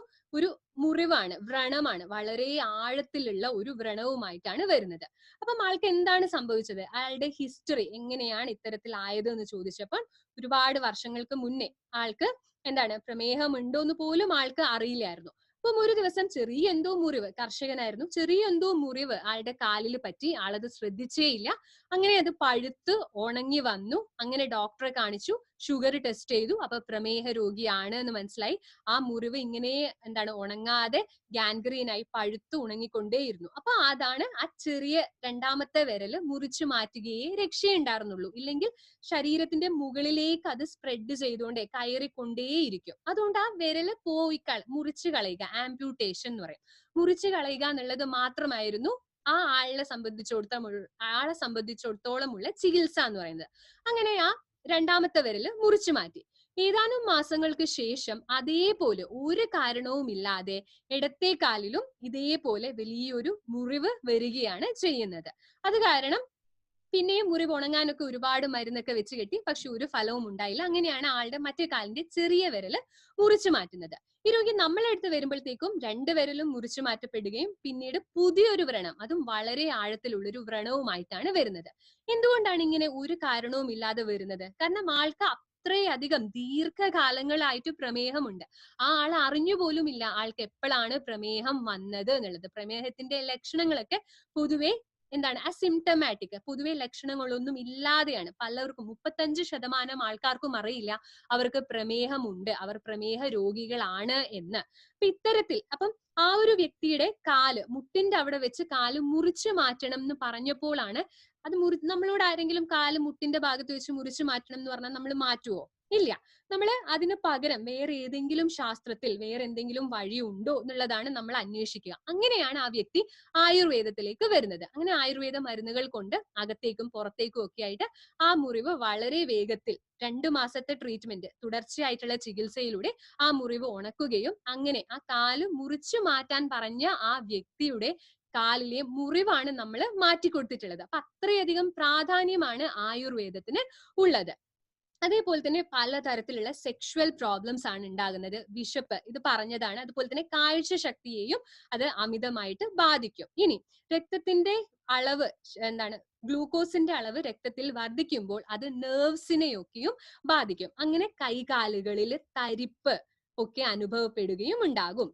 മുറിവാണ്, വ്രണമാണ്, വളരെ ആഴത്തിലുള്ള ഒരു വ്രണവുമായിട്ടാണ് വരുന്നത്. അപ്പം ആൾക്ക് എന്താണ് സംഭവിച്ചത്? അയാളുടെ ഹിസ്റ്ററി എങ്ങനെയാണ് ഇത്തരത്തിലായത് എന്ന് ചോദിച്ചപ്പോൾ ഒരുപാട് വർഷങ്ങൾക്ക് മുന്നേ ആൾക്ക് പ്രമേഹം ഉണ്ടോ എന്ന് പോലും ആൾക്ക് അറിയില്ലായിരുന്നു. അപ്പം ഒരു ദിവസം ചെറിയ എന്തോ മുറിവ്, കർഷകനായിരുന്നു, ചെറിയ എന്തോ മുറിവ് ആളുടെ കാലിൽ പറ്റി, ആളത് ശ്രദ്ധിച്ചേയില്ല. അങ്ങനെ അത് പഴുത്ത് ഉണങ്ങി വന്നു. അങ്ങനെ ഡോക്ടറെ കാണിച്ചു, ഷുഗർ ടെസ്റ്റ് ചെയ്തു. അപ്പൊ പ്രമേഹ രോഗിയാണ് എന്ന് മനസ്സിലായി. ആ മുറിവ് ഇങ്ങനെ ഉണങ്ങാതെ ഗാൻഗ്രീനായി പഴുത്ത് ഉണങ്ങിക്കൊണ്ടേയിരുന്നു. അപ്പൊ അതാണ് ആ ചെറിയ 2മത്തെ വിരല് മുറിച്ചു മാറ്റുകയേ രക്ഷയുണ്ടായിരുന്നുള്ളൂ. ഇല്ലെങ്കിൽ ശരീരത്തിന്റെ മുകളിലേക്ക് അത് സ്പ്രെഡ് ചെയ്തുകൊണ്ടേ കയറിക്കൊണ്ടേയിരിക്കും. അതുകൊണ്ട് ആ വിരല് മുറിച്ചു കളയുക, ആംപ്യൂട്ടേഷൻ എന്ന് പറയും. മുറിച്ചു കളയുക എന്നുള്ളത് മാത്രമായിരുന്നു ആ ആളെ സംബന്ധിച്ചിടത്തോളമുള്ള ചികിത്സ എന്ന് പറയുന്നത്. അങ്ങനെ ആ 2മത്തെ വിരല് മുറിച്ചു മാറ്റി. ഏതാനും മാസങ്ങൾക്ക് ശേഷം അതേപോലെ ഒരു കാരണവുമില്ലാതെ ഇടത്തെ കാലിലും ഇതേപോലെ വലിയൊരു മുറിവ് വരികയാണ് ചെയ്യുന്നത്. അത് കാരണം പിന്നെയും മുറിവ് ഉണങ്ങാനൊക്കെ ഒരുപാട് മരുന്നൊക്കെ വെച്ച് കെട്ടി, പക്ഷെ ഒരു ഫലവും ഉണ്ടായില്ല. അങ്ങനെയാണ് ആളുടെ മറ്റേ കാലിന്റെ ചെറിയ വിരല് മുറിച്ചു മാറ്റുന്നത്. ഈ രോഗി നമ്മളെടുത്ത് വരുമ്പോഴത്തേക്കും 2 വിരലും മുറിച്ചു മാറ്റപ്പെടുകയും പിന്നീട് പുതിയൊരു വ്രണം, അതും വളരെ ആഴത്തിലുള്ള ഒരു വ്രണവുമായിട്ടാണ് വരുന്നത്. എന്തുകൊണ്ടാണ് ഇങ്ങനെ ഒരു കാരണവും ഇല്ലാതെ വരുന്നത്? കാരണം ആൾക്ക് അത്രയധികം ദീർഘകാലങ്ങളായിട്ട് പ്രമേഹമുണ്ട്. ആ ആൾ അറിഞ്ഞു പോലുമില്ല ആൾക്ക് എപ്പോഴാണ് പ്രമേഹം വന്നത് എന്നുള്ളത്. പ്രമേഹത്തിന്റെ ലക്ഷണങ്ങളൊക്കെ പൊതുവെ അസിംറ്റമാറ്റിക്, പൊതുവെ ലക്ഷണങ്ങളൊന്നും ഇല്ലാതെയാണ്. പലർക്കും 35% ആൾക്കാർക്കും അറിയില്ല അവർക്ക് പ്രമേഹമുണ്ട്, അവർ പ്രമേഹ രോഗികളാണ് എന്ന്. അപ്പൊ ഇത്തരത്തിൽ ആ ഒരു വ്യക്തിയുടെ കാല്, മുട്ടിന്റെ അവിടെ വെച്ച് കാല് മുറിച്ചു മാറ്റണം എന്ന് പറഞ്ഞപ്പോഴാണ് അത് നമ്മളോട് ആരെങ്കിലും കാല് മുട്ടിന്റെ ഭാഗത്ത് വെച്ച് മുറിച്ചു മാറ്റണം എന്ന് പറഞ്ഞാൽ നമ്മൾ മാറ്റുവോ? ഇല്ല. നമ്മള് അതിന് പകരം വേറെ ഏതെങ്കിലും ശാസ്ത്രത്തിൽ വേറെ എന്തെങ്കിലും വഴിയുണ്ടോ എന്നുള്ളതാണ് നമ്മൾ അന്വേഷിക്കുക. അങ്ങനെയാണ് ആ വ്യക്തി ആയുർവേദത്തിലേക്ക് വരുന്നത്. അങ്ങനെ ആയുർവേദ മരുന്നുകൾ കൊണ്ട് അകത്തേക്കും പുറത്തേക്കും ഒക്കെ ആയിട്ട് ആ മുറിവ് വളരെ വേഗത്തിൽ 2 മാസത്തെ ട്രീറ്റ്മെന്റ്, തുടർച്ചയായിട്ടുള്ള ചികിത്സയിലൂടെ ആ മുറിവ് ഉണക്കുകയും അങ്ങനെ ആ കാല് മുറിച്ചു മാറ്റാൻ പറഞ്ഞ ആ വ്യക്തിയുടെ കാലിലെ മുറിവാണ് നമ്മൾ മാറ്റിക്കൊടുത്തിട്ടുള്ളത്. അപ്പൊ അത്രയധികം പ്രാധാന്യമാണ് ആയുർവേദത്തിന് ഉള്ളത്. അതേപോലെ തന്നെ പലതരത്തിലുള്ള സെക്ഷുവൽ പ്രോബ്ലംസ് ആണ് ഉണ്ടാകുന്നത്. വിശപ്പ്, ഇത് പറഞ്ഞതാണ്. അതുപോലെ തന്നെ കാഴ്ച ശക്തിയെയും അത് അമിതമായിട്ട് ബാധിക്കും. ഇനി രക്തത്തിന്റെ അളവ് ഗ്ലൂക്കോസിന്റെ അളവ് രക്തത്തിൽ വർദ്ധിക്കുമ്പോൾ അത് നെർവ്സിനെയൊക്കെയും ബാധിക്കും. അങ്ങനെ കൈകാലുകളിൽ തരിപ്പ്, ഒക്കെ അനുഭവപ്പെടുകയും ഉണ്ടാകും.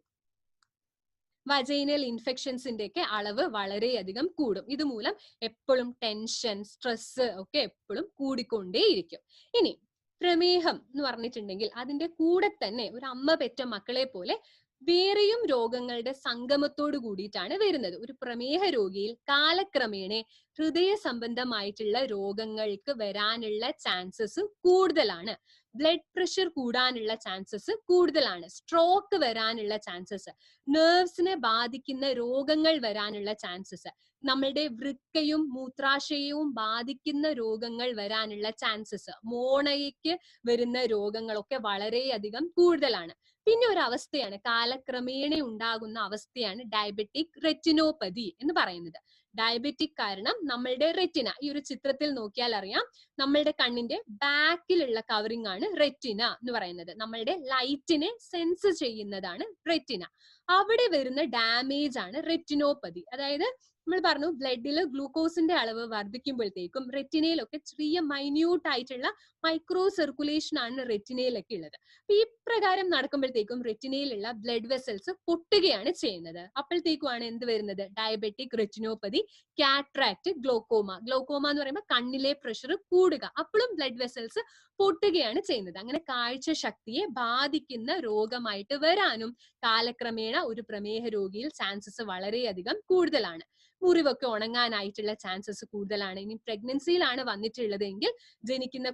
വജൈനൽ ഇൻഫെക്ഷൻസിന്റെ ഒക്കെ അളവ് വളരെയധികം കൂടും. ഇതുമൂലം എപ്പോഴും ടെൻഷൻ, സ്ട്രെസ് ഒക്കെ എപ്പോഴും കൂടിക്കൊണ്ടേയിരിക്കും. ഇനി പ്രമേഹം എന്ന് പറഞ്ഞിട്ടുണ്ടെങ്കിൽ അതിന്റെ കൂടെ തന്നെ ഒരു അമ്മ പെറ്റ മക്കളെ പോലെ വേറെയും രോഗങ്ങളുടെ സംഗമത്തോട് കൂടിയിട്ടാണ് വരുന്നത്. ഒരു പ്രമേഹ രോഗിയിൽ കാലക്രമേണ ഹൃദയ സംബന്ധമായിട്ടുള്ള രോഗങ്ങൾക്ക് വരാനുള്ള ചാൻസസ് കൂടുതലാണ്. ബ്ലഡ് പ്രഷർ കൂടാനുള്ള ചാൻസസ് കൂടുതലാണ്. സ്ട്രോക്ക് വരാനുള്ള ചാൻസസ്, നെർവ്സിനെ ബാധിക്കുന്ന രോഗങ്ങൾ വരാനുള്ള ചാൻസസ്, നമ്മളുടെ വൃക്കയും മൂത്രാശയവും ബാധിക്കുന്ന രോഗങ്ങൾ വരാനുള്ള ചാൻസസ്, മോണയ്ക്ക് വരുന്ന രോഗങ്ങളൊക്കെ വളരെയധികം കൂടുതലാണ്. പിന്നെ ഒരു അവസ്ഥയാണ്, കാലക്രമേണ ഉണ്ടാകുന്ന അവസ്ഥയാണ് ഡയബറ്റിക് റെറ്റിനോപ്പതി എന്ന് പറയുന്നത്. ഡയബറ്റിക് കാരണം നമ്മളുടെ റെറ്റിന, ഈ ഒരു ചിത്രത്തിൽ നോക്കിയാൽ അറിയാം, നമ്മളുടെ കണ്ണിന്റെ ബാക്കിലുള്ള കവറിംഗ് ആണ് റെറ്റിന എന്ന് പറയുന്നത്. നമ്മളുടെ ലൈറ്റിനെ സെൻസ് ചെയ്യുന്നതാണ് റെറ്റിന. അവിടെ വരുന്ന ഡാമേജ് ആണ് റെറ്റിനോപ്പതി. അതായത് നമ്മൾ പറഞ്ഞു ബ്ലഡിൽ ഗ്ലൂക്കോസിന്റെ അളവ് വർദ്ധിക്കുമ്പോഴത്തേക്കും റെറ്റിനയിലൊക്കെ ചെറിയ മൈന്യൂട്ട് ആയിട്ടുള്ള മൈക്രോ സർക്കുലേഷൻ ആണ് റെറ്റിനയിലൊക്കെ ഉള്ളത്. അപ്പൊ ഈ പ്രകാരം നടക്കുമ്പോഴത്തേക്കും റെറ്റിനയിലുള്ള ബ്ലഡ് വെസൽസ് പൊട്ടുകയാണ് ചെയ്യുന്നത്. അപ്പോഴത്തേക്കുമാണ് എന്ത് വരുന്നത്? Diabetic retinopathy, cataract, glaucoma. Glaucoma എന്ന് പറയുമ്പോൾ കണ്ണിലെ പ്രഷർ കൂടുക, അപ്പോഴും ബ്ലഡ് വെസൽസ് പൊട്ടുകയാണ് ചെയ്യുന്നത്. അങ്ങനെ കാഴ്ച ശക്തിയെ ബാധിക്കുന്ന രോഗമായിട്ട് വരാനും കാലക്രമേണ ഒരു പ്രമേഹ രോഗിയിൽ ചാൻസസ് വളരെയധികം കൂടുതലാണ്. മുറിവൊക്കെ ഉണങ്ങാനായിട്ടുള്ള ചാൻസസ് കൂടുതലാണ്. ഇനി പ്രഗ്നൻസിയിലാണ് വന്നിട്ടുള്ളതെങ്കിൽ ജനിക്കുന്ന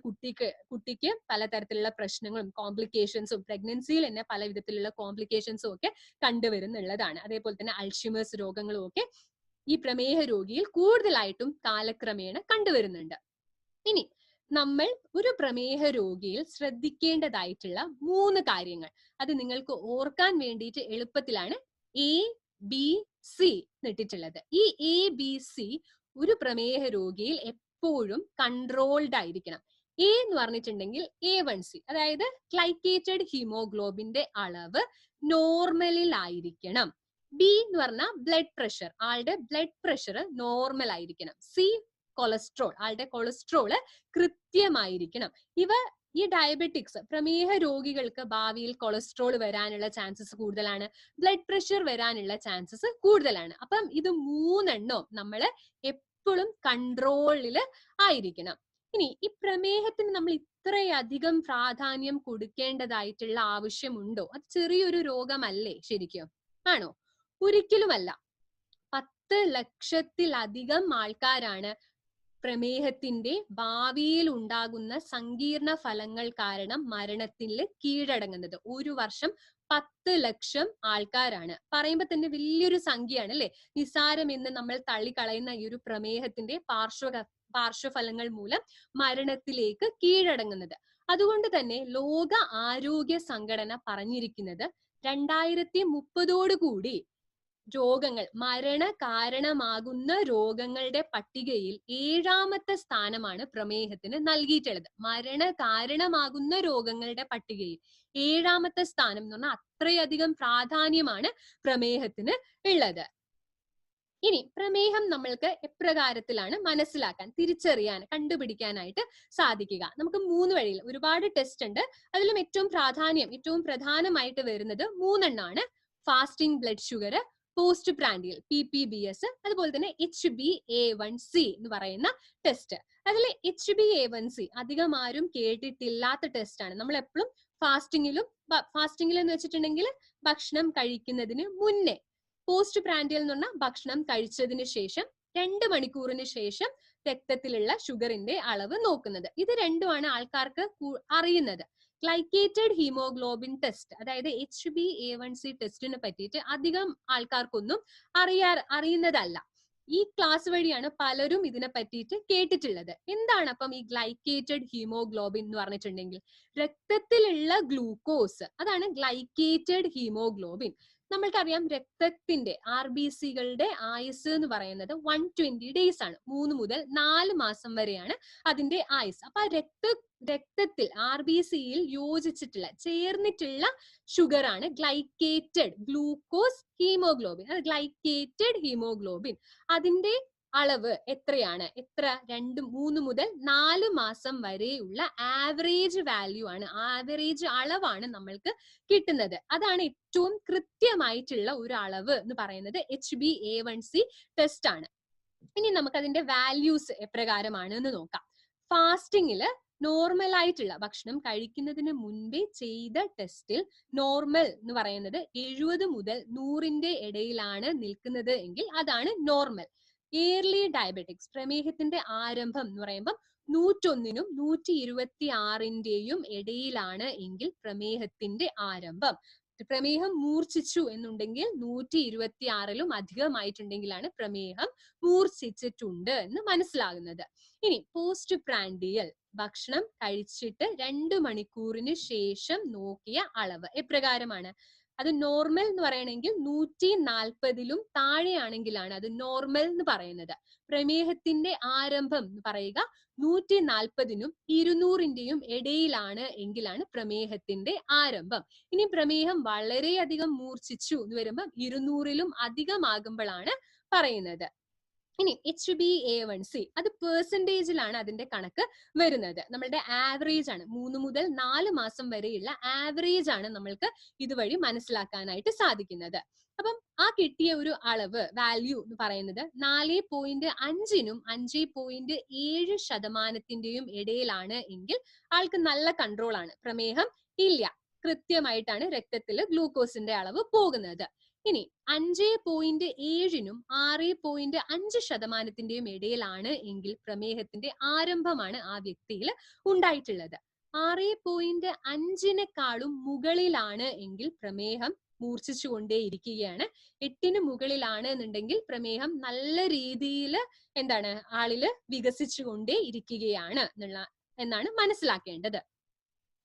കുട്ടിക്ക് പലതരത്തിലുള്ള പ്രശ്നങ്ങളും കോംപ്ലിക്കേഷൻസും, പ്രഗ്നൻസിയിൽ തന്നെ പല വിധത്തിലുള്ള കോംപ്ലിക്കേഷൻസും ഒക്കെ കണ്ടുവരുന്നുള്ളതാണ്. അതേപോലെ തന്നെ അൾഷിമേഴ്സ് രോഗങ്ങളും ഒക്കെ ഈ പ്രമേഹ രോഗിയിൽ കൂടുതലായിട്ടും കാലക്രമേണ കണ്ടുവരുന്നുണ്ട്. ഇനി നമ്മൾ ഒരു പ്രമേഹ രോഗിയിൽ ശ്രദ്ധിക്കേണ്ടതായിട്ടുള്ള 3 കാര്യങ്ങൾ, അത് നിങ്ങൾക്ക് ഓർക്കാൻ വേണ്ടിയിട്ട് എളുപ്പത്തിലാണ് ABC ഇട്ടിട്ടുള്ളത്. ഈ ABC ഒരു പ്രമേഹ രോഗിയിൽ എപ്പോഴും കൺട്രോൾഡ് ആയിരിക്കണം. എ എന്ന് പറഞ്ഞിട്ടുണ്ടെങ്കിൽ A1C, അതായത് ഗ്ലൈക്കേറ്റഡ് ഹീമോഗ്ലോബിന്റെ അളവ് നോർമലിൽ ആയിരിക്കണം. ബി എന്ന് പറഞ്ഞാൽ ബ്ലഡ് പ്രഷർ, ആളുടെ ബ്ലഡ് പ്രഷർ നോർമൽ ആയിരിക്കണം. സി കൊളസ്ട്രോൾ, ആളുടെ കൊളസ്ട്രോള് കൃത്യമായിരിക്കണം. ഈ ഡയബറ്റിക്സ്, പ്രമേഹ രോഗികൾക്ക് ഭാവിയിൽ കൊളസ്ട്രോൾ വരാനുള്ള ചാൻസസ് കൂടുതലാണ്, ബ്ലഡ് പ്രഷർ വരാനുള്ള ചാൻസസ് കൂടുതലാണ്. അപ്പം ഇത് 3 നമ്മൾ എപ്പോഴും കൺട്രോളിൽ ആയിരിക്കണം. ഇനി ഈ പ്രമേഹത്തിന് നമ്മൾ ഇത്രയധികം പ്രാധാന്യം കൊടുക്കേണ്ടതായിട്ടുള്ള ആവശ്യമുണ്ടോ? അത് ചെറിയൊരു രോഗമല്ലേ ശരിക്കും? ആണോ? ഒരിക്കലുമല്ല. 10 ലക്ഷത്തിലധികം ആൾക്കാരാണ് പ്രമേഹത്തിന്റെ ഭാവിയിൽ ഉണ്ടാകുന്ന സങ്കീർണ ഫലങ്ങൾ കാരണം മരണത്തിൽ കീഴടങ്ങുന്നത്. ഒരു വർഷം 10 ലക്ഷം ആൾക്കാരാണ്. പറയുമ്പോൾ തന്നെ വലിയൊരു സംഖ്യയാണ് അല്ലെ? നിസ്സാരം എന്ന് നമ്മൾ തള്ളിക്കളയുന്ന ഈ ഒരു പ്രമേഹത്തിന്റെ പാർശ്വഫലങ്ങൾ മൂലം മരണത്തിലേക്ക് കീഴടങ്ങുന്നത്. അതുകൊണ്ട് തന്നെ ലോക ആരോഗ്യ സംഘടന പറഞ്ഞിരിക്കുന്നത് 2030 രോഗങ്ങൾ, മരണ കാരണമാകുന്ന രോഗങ്ങളുടെ പട്ടികയിൽ 7ാമത്തെ സ്ഥാനമാണ് പ്രമേഹത്തിന് നൽകിയിട്ടുള്ളത്. മരണ കാരണമാകുന്ന രോഗങ്ങളുടെ പട്ടികയിൽ 7ാമത്തെ സ്ഥാനം എന്ന് പറഞ്ഞാൽ അത്രയധികം പ്രാധാന്യമാണ് പ്രമേഹത്തിന് ഉള്ളത്. ഇനി പ്രമേഹം നമ്മൾക്ക് എപ്രകാരത്തിലാണ് മനസ്സിലാക്കാൻ, തിരിച്ചറിയാൻ, കണ്ടുപിടിക്കാനായിട്ട് സാധിക്കുക? നമുക്ക് 3 വഴിയിൽ, ഒരുപാട് ടെസ്റ്റ് ഉണ്ട്. അതിലും ഏറ്റവും പ്രധാനമായിട്ട് വരുന്നത് 3 fasting blood sugar, post prandial PPBS, അതുപോലെ തന്നെ HbA1c എന്ന് പറയുന്ന ടെസ്റ്റ്. അതിൽ HbA1c അധികം ആരും കേട്ടിട്ടില്ലാത്ത ടെസ്റ്റ് ആണ്. നമ്മൾ എപ്പോഴും ഫാസ്റ്റിംഗിൽ എന്ന് വെച്ചിട്ടുണ്ടെങ്കിൽ ഭക്ഷണം കഴിക്കുന്നതിന് മുന്നേ, പോസ്റ്റ് പ്രാൻഡിയൽ എന്ന് പറഞ്ഞാൽ ഭക്ഷണം കഴിച്ചതിന് ശേഷം 2 മണിക്കൂറിന് ശേഷം രക്തത്തിലുള്ള ഷുഗറിന്റെ അളവ് നോക്കുന്നത്. ഇത് രണ്ടുമാണ് ആൾക്കാർക്ക് അറിയുന്നത്. ഗ്ലൈക്കേറ്റഡ് ഹീമോഗ്ലോബിൻ ടെസ്റ്റ്, അതായത് HbA1c ടെസ്റ്റിനെ പറ്റിയിട്ട് അധികം ആൾക്കാർക്കൊന്നും അറിയുന്നതല്ല. ഈ ക്ലാസ് വഴിയാണ് പലരും ഇതിനെ പറ്റിയിട്ട് കേട്ടിട്ടുള്ളത്. എന്താണ് അപ്പം ഈ ഗ്ലൈക്കേറ്റഡ് ഹീമോഗ്ലോബിൻ എന്ന് പറഞ്ഞിട്ടുണ്ടെങ്കിൽ? രക്തത്തിലുള്ള ഗ്ലൂക്കോസ്, അതാണ് ഗ്ലൈക്കേറ്റഡ് ഹീമോഗ്ലോബിൻ. നമ്മൾക്കറിയാം രക്തത്തിന്റെ RBCകളുടെ ആയുസ് എന്ന് പറയുന്നത് 120 days ആണ്. 3 മുതൽ 4 മാസം വരെയാണ് അതിന്റെ ആയുസ്. അപ്പൊ രക്തത്തിൽ RBCയിൽ ചേർന്നിട്ടുള്ള ഷുഗർ ആണ് ഗ്ലൈക്കേറ്റഡ് ഗ്ലൂക്കോസ് ഹീമോഗ്ലോബിൻ. അത് ഗ്ലൈക്കേറ്റഡ് ഹീമോഗ്ലോബിൻ. അതിന്റെ അളവ് എത്രയാണ്, എത്ര 2-3 മുതൽ 4 മാസം വരെയുള്ള ആവറേജ് വാല്യൂ ആണ്, ആവറേജ് അളവാണ് നമ്മൾക്ക് കിട്ടുന്നത്. അതാണ് ഏറ്റവും കൃത്യമായിട്ടുള്ള ഒരു അളവ് എന്ന് പറയുന്നത് HbA1c ടെസ്റ്റ് ആണ്. ഇനി നമുക്ക് അതിന്റെ വാല്യൂസ് എപ്രകാരമാണ് എന്ന് നോക്കാം. ഫാസ്റ്റിംഗില് നോർമൽ ആയിട്ടുള്ള ഭക്ഷണം കഴിക്കുന്നതിന് മുൻപേ ചെയ്ത ടെസ്റ്റിൽ നോർമൽ എന്ന് പറയുന്നത് 70 മുതൽ 100ന്റെ ഇടയിലാണ് നിൽക്കുന്നത് എങ്കിൽ അതാണ് നോർമൽ. ഏർലി ഡയബറ്റിക്സ്, പ്രമേഹത്തിന്റെ ആരംഭം എന്ന് പറയുമ്പോൾ 101നും 126ന്റെയും ഇടയിലാണ് എങ്കിൽ പ്രമേഹത്തിന്റെ ആരംഭം. പ്രമേഹം മൂർച്ഛിച്ചു എന്നുണ്ടെങ്കിൽ 126ലും അധികമായിട്ടുണ്ടെങ്കിലാണ് പ്രമേഹം മൂർച്ഛിച്ചിട്ടുണ്ട് എന്ന് മനസ്സിലാകുന്നത്. ഇനി പോസ്റ്റ് പ്രാൻഡിയൽ, ഭക്ഷണം കഴിച്ചിട്ട് 2 മണിക്കൂറിന് ശേഷം നോക്കിയ അളവ് എപ്രകാരമാണ്? അത് നോർമൽ എന്ന് പറയണമെങ്കിൽ 140ലും താഴെയാണെങ്കിലാണ് അത് നോർമൽ എന്ന് പറയുന്നത്. പ്രമേഹത്തിന്റെ ആരംഭം എന്ന് പറയുക 140നും 200ന്റെയും ഇടയിലാണ് എങ്കിലാണ് പ്രമേഹത്തിന്റെ ആരംഭം. ഇനി പ്രമേഹം വളരെയധികം മൂർച്ഛിച്ചു എന്ന് വരുമ്പോൾ 200ലും അധികമാകുമ്പോഴാണ് പറയുന്നത്. ഇനി HbA1c, അത് പെർസെന്റേജിലാണ് അതിന്റെ കണക്ക് വരുന്നത്. നമ്മളുടെ ആവറേജ് ആണ്, 3 മുതൽ 4 മാസം വരെയുള്ള ആവറേജ് ആണ് നമ്മൾക്ക് ഇതുവഴി മനസ്സിലാക്കാനായിട്ട് സാധിക്കുന്നത്. അപ്പം ആ കിട്ടിയ ഒരു അളവ് വാല്യൂ എന്ന് പറയുന്നത് 4.5നും 5.7% ഇടയിലാണ് എങ്കിൽ ആൾക്ക് നല്ല കൺട്രോൾ ആണ്, പ്രമേഹം ഇല്ല, കൃത്യമായിട്ടാണ് രക്തത്തിൽ ഗ്ലൂക്കോസിന്റെ അളവ് പോകുന്നത്. ഇനി 5.7നും 6.5%ന്റെയും ഇടയിലാണ് എങ്കിൽ പ്രമേഹത്തിന്റെ ആരംഭമാണ് ആ വ്യക്തിയിൽ ഉണ്ടായിട്ടുള്ളത്. 6.5നേക്കാളും മുകളിലാണ് എങ്കിൽ പ്രമേഹം മൂർച്ഛിച്ചുകൊണ്ടേയിരിക്കുകയാണ്. 8ന് മുകളിലാണ് എന്നുണ്ടെങ്കിൽ പ്രമേഹം നല്ല രീതിയിൽ എന്താണ് ആളില് വികസിച്ചുകൊണ്ടേ ഇരിക്കുകയാണ് എന്നാണ് മനസ്സിലാക്കേണ്ടത്.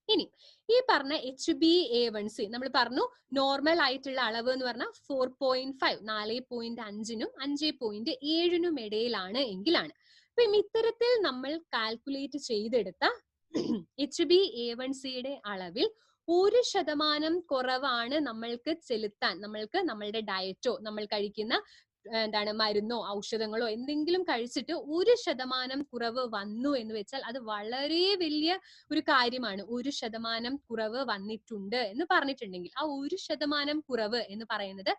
ഇനി ഈ പറഞ്ഞ HbA1c നമ്മൾ പറഞ്ഞു നോർമൽ ആയിട്ടുള്ള അളവ് എന്ന് പറഞ്ഞാൽ 4.5, 4.5നും 5.7നും ഇടയിലാണ് എങ്കിലാണ്. അപ്പം ഇത്തരത്തിൽ നമ്മൾ കാൽക്കുലേറ്റ് ചെയ്തെടുത്ത HbA1cയുടെ അളവിൽ 1% കുറവാണ് നമ്മൾക്ക് ചെലുത്താൻ, നമ്മളുടെ ഡയറ്റോ നമ്മൾ കഴിക്കുന്ന മരുന്നോ ഔഷധങ്ങളോ എന്തെങ്കിലും കഴിച്ചിട്ട് 1% കുറവ് വന്നു എന്ന് വെച്ചാൽ അത് വളരെ വലിയ ഒരു കാര്യമാണ്. 1% കുറവ് വന്നിട്ടുണ്ട് എന്ന് പറഞ്ഞിട്ടുണ്ടെങ്കിൽ ആ 1% കുറവ് എന്ന് പറയുന്നത്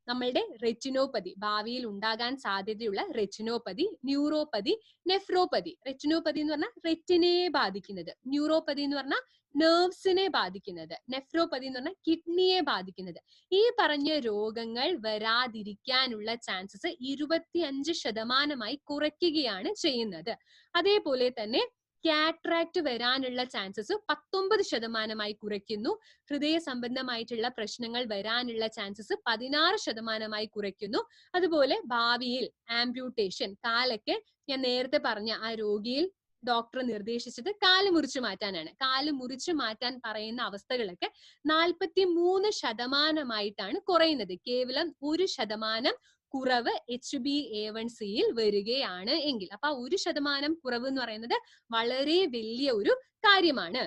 നമ്മളുടെ റെറ്റിനോപ്പതി, ഭാവിയിൽ ഉണ്ടാകാൻ സാധ്യതയുള്ള റെറ്റിനോപ്പതി, ന്യൂറോപ്പതി, നെഫ്രോപ്പതി. റെറ്റിനോപ്പതി എന്ന് പറഞ്ഞാൽ റെറ്റിനയെ ബാധിക്കുന്നത്, ന്യൂറോപ്പതി എന്ന് പറഞ്ഞാൽ നെർവ്സിനെ ബാധിക്കുന്നത്, നെഫ്രോപ്പതി എന്ന് പറഞ്ഞാൽ കിഡ്നിയെ ബാധിക്കുന്നത്. ഈ പറഞ്ഞ രോഗങ്ങൾ വരാതിരിക്കാനുള്ള ചാൻസസ് 25% കുറയ്ക്കുകയാണ് ചെയ്യുന്നത്. അതേപോലെ തന്നെ കാട്രാക്ട് വരാനുള്ള ചാൻസസ് 19% കുറയ്ക്കുന്നു. ഹൃദയ സംബന്ധമായിട്ടുള്ള പ്രശ്നങ്ങൾ വരാനുള്ള ചാൻസസ് 16% കുറയ്ക്കുന്നു. അതുപോലെ ഭാവിയിൽ ആംപ്യൂട്ടേഷൻ, കാലൊക്കെ ഞാൻ നേരത്തെ പറഞ്ഞ ആ രോഗിയിൽ ഡോക്ടർ നിർദ്ദേശിച്ചത് കാല് മുറിച്ചു മാറ്റാനാണ്. കാല് മുറിച്ചു മാറ്റാൻ പറയുന്ന അവസ്ഥകളൊക്കെ 43% കുറയുന്നത്. കേവലം 1% കുറവ് HbA1cയിൽ വരികയാണ് എങ്കിൽ, അപ്പൊ 1% കുറവ് എന്ന് പറയുന്നത് വളരെ വലിയ ഒരു കാര്യമാണ്.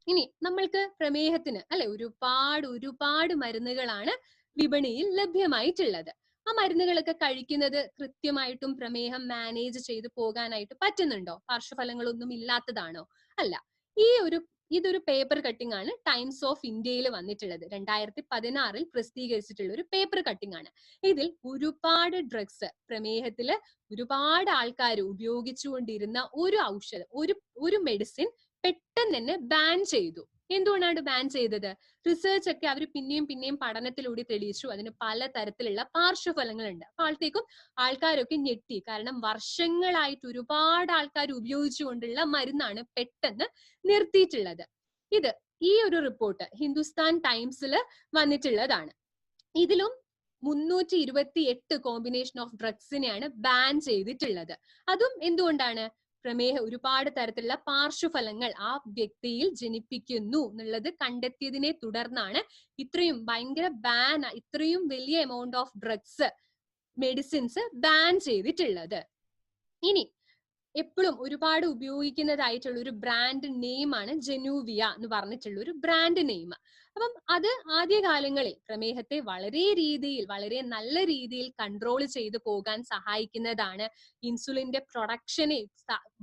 ഇനി നമ്മൾക്ക് പ്രമേഹത്തിന് ഒരുപാട് മരുന്നുകളാണ് വിപണിയിൽ ലഭ്യമായിട്ടുള്ളത്. ആ മരുന്നുകളൊക്കെ കഴിക്കുന്നത് കൃത്യമായിട്ടും പ്രമേഹം മാനേജ് ചെയ്ത് പോകാനായിട്ട് പറ്റുന്നുണ്ടോ? പാർശ്വഫലങ്ങളൊന്നും ഇല്ലാത്തതാണോ? അല്ല. ഇതൊരു പേപ്പർ കട്ടിംഗ് ആണ് ടൈംസ് ഓഫ് ഇന്ത്യയിൽ വന്നിട്ടുള്ളത്. 2016 പ്രസിദ്ധീകരിച്ചിട്ടുള്ള ഒരു പേപ്പർ കട്ടിംഗ് ആണ്. ഇതിൽ ഒരുപാട് ഡ്രഗ്സ്, പ്രമേഹത്തില് ഒരുപാട് ആൾക്കാർ ഉപയോഗിച്ചുകൊണ്ടിരുന്ന ഒരു ഔഷധം, ഒരു മെഡിസിൻ പെട്ടെന്ന് തന്നെ ബാൻ ചെയ്തു. എന്തുകൊണ്ടാണ് ബാൻ ചെയ്തത്? റിസർച്ച് ഒക്കെ അവർ പിന്നെയും പഠനത്തിലൂടെ തെളിയിച്ചു അതിന് പല തരത്തിലുള്ള പാർശ്വഫലങ്ങളുണ്ട്. അപ്പോഴത്തേക്കും ആൾക്കാരൊക്കെ ഞെട്ടി. കാരണം വർഷങ്ങളായിട്ട് ഒരുപാട് ആൾക്കാർ ഉപയോഗിച്ചുകൊണ്ടുള്ള മരുന്നാണ് പെട്ടെന്ന് നിർത്തിയിട്ടുള്ളത്. ഈ ഒരു റിപ്പോർട്ട് ഹിന്ദുസ്ഥാൻ ടൈംസിൽ വന്നിട്ടുള്ളതാണ്. ഇതിലും 328 കോമ്പിനേഷൻ ഓഫ് ഡ്രഗ്സിനെയാണ് ബാൻ ചെയ്തിട്ടുള്ളത്. അതും എന്തുകൊണ്ടാണ്? പ്രമേഹം ഒരുപാട് തരത്തിലുള്ള പാർശ്വഫലങ്ങൾ ആ വ്യക്തിയിൽ ജനിപ്പിക്കുന്നു എന്നുള്ളത് കണ്ടെത്തിയതിനെ തുടർന്നാണ് ഇത്രയും ഇത്രയും വലിയ amount of drugs, medicines ban ചെയ്തിട്ടുള്ളത്. ഇനി എപ്പോഴും ഒരുപാട് ഉപയോഗിക്കുന്നതായിട്ടുള്ള ഒരു ബ്രാൻഡ് നെയിം ആണ് ജനൂവിയ എന്ന് പറഞ്ഞിട്ടുള്ള ഒരു ബ്രാൻഡ് നെയിം. അപ്പം അത് ആദ്യകാലങ്ങളിൽ പ്രമേഹത്തെ വളരെ നല്ല രീതിയിൽ കൺട്രോൾ ചെയ്തു പോകാൻ സഹായിക്കുന്നതാണ്, ഇൻസുലിന്റെ പ്രൊഡക്ഷനെ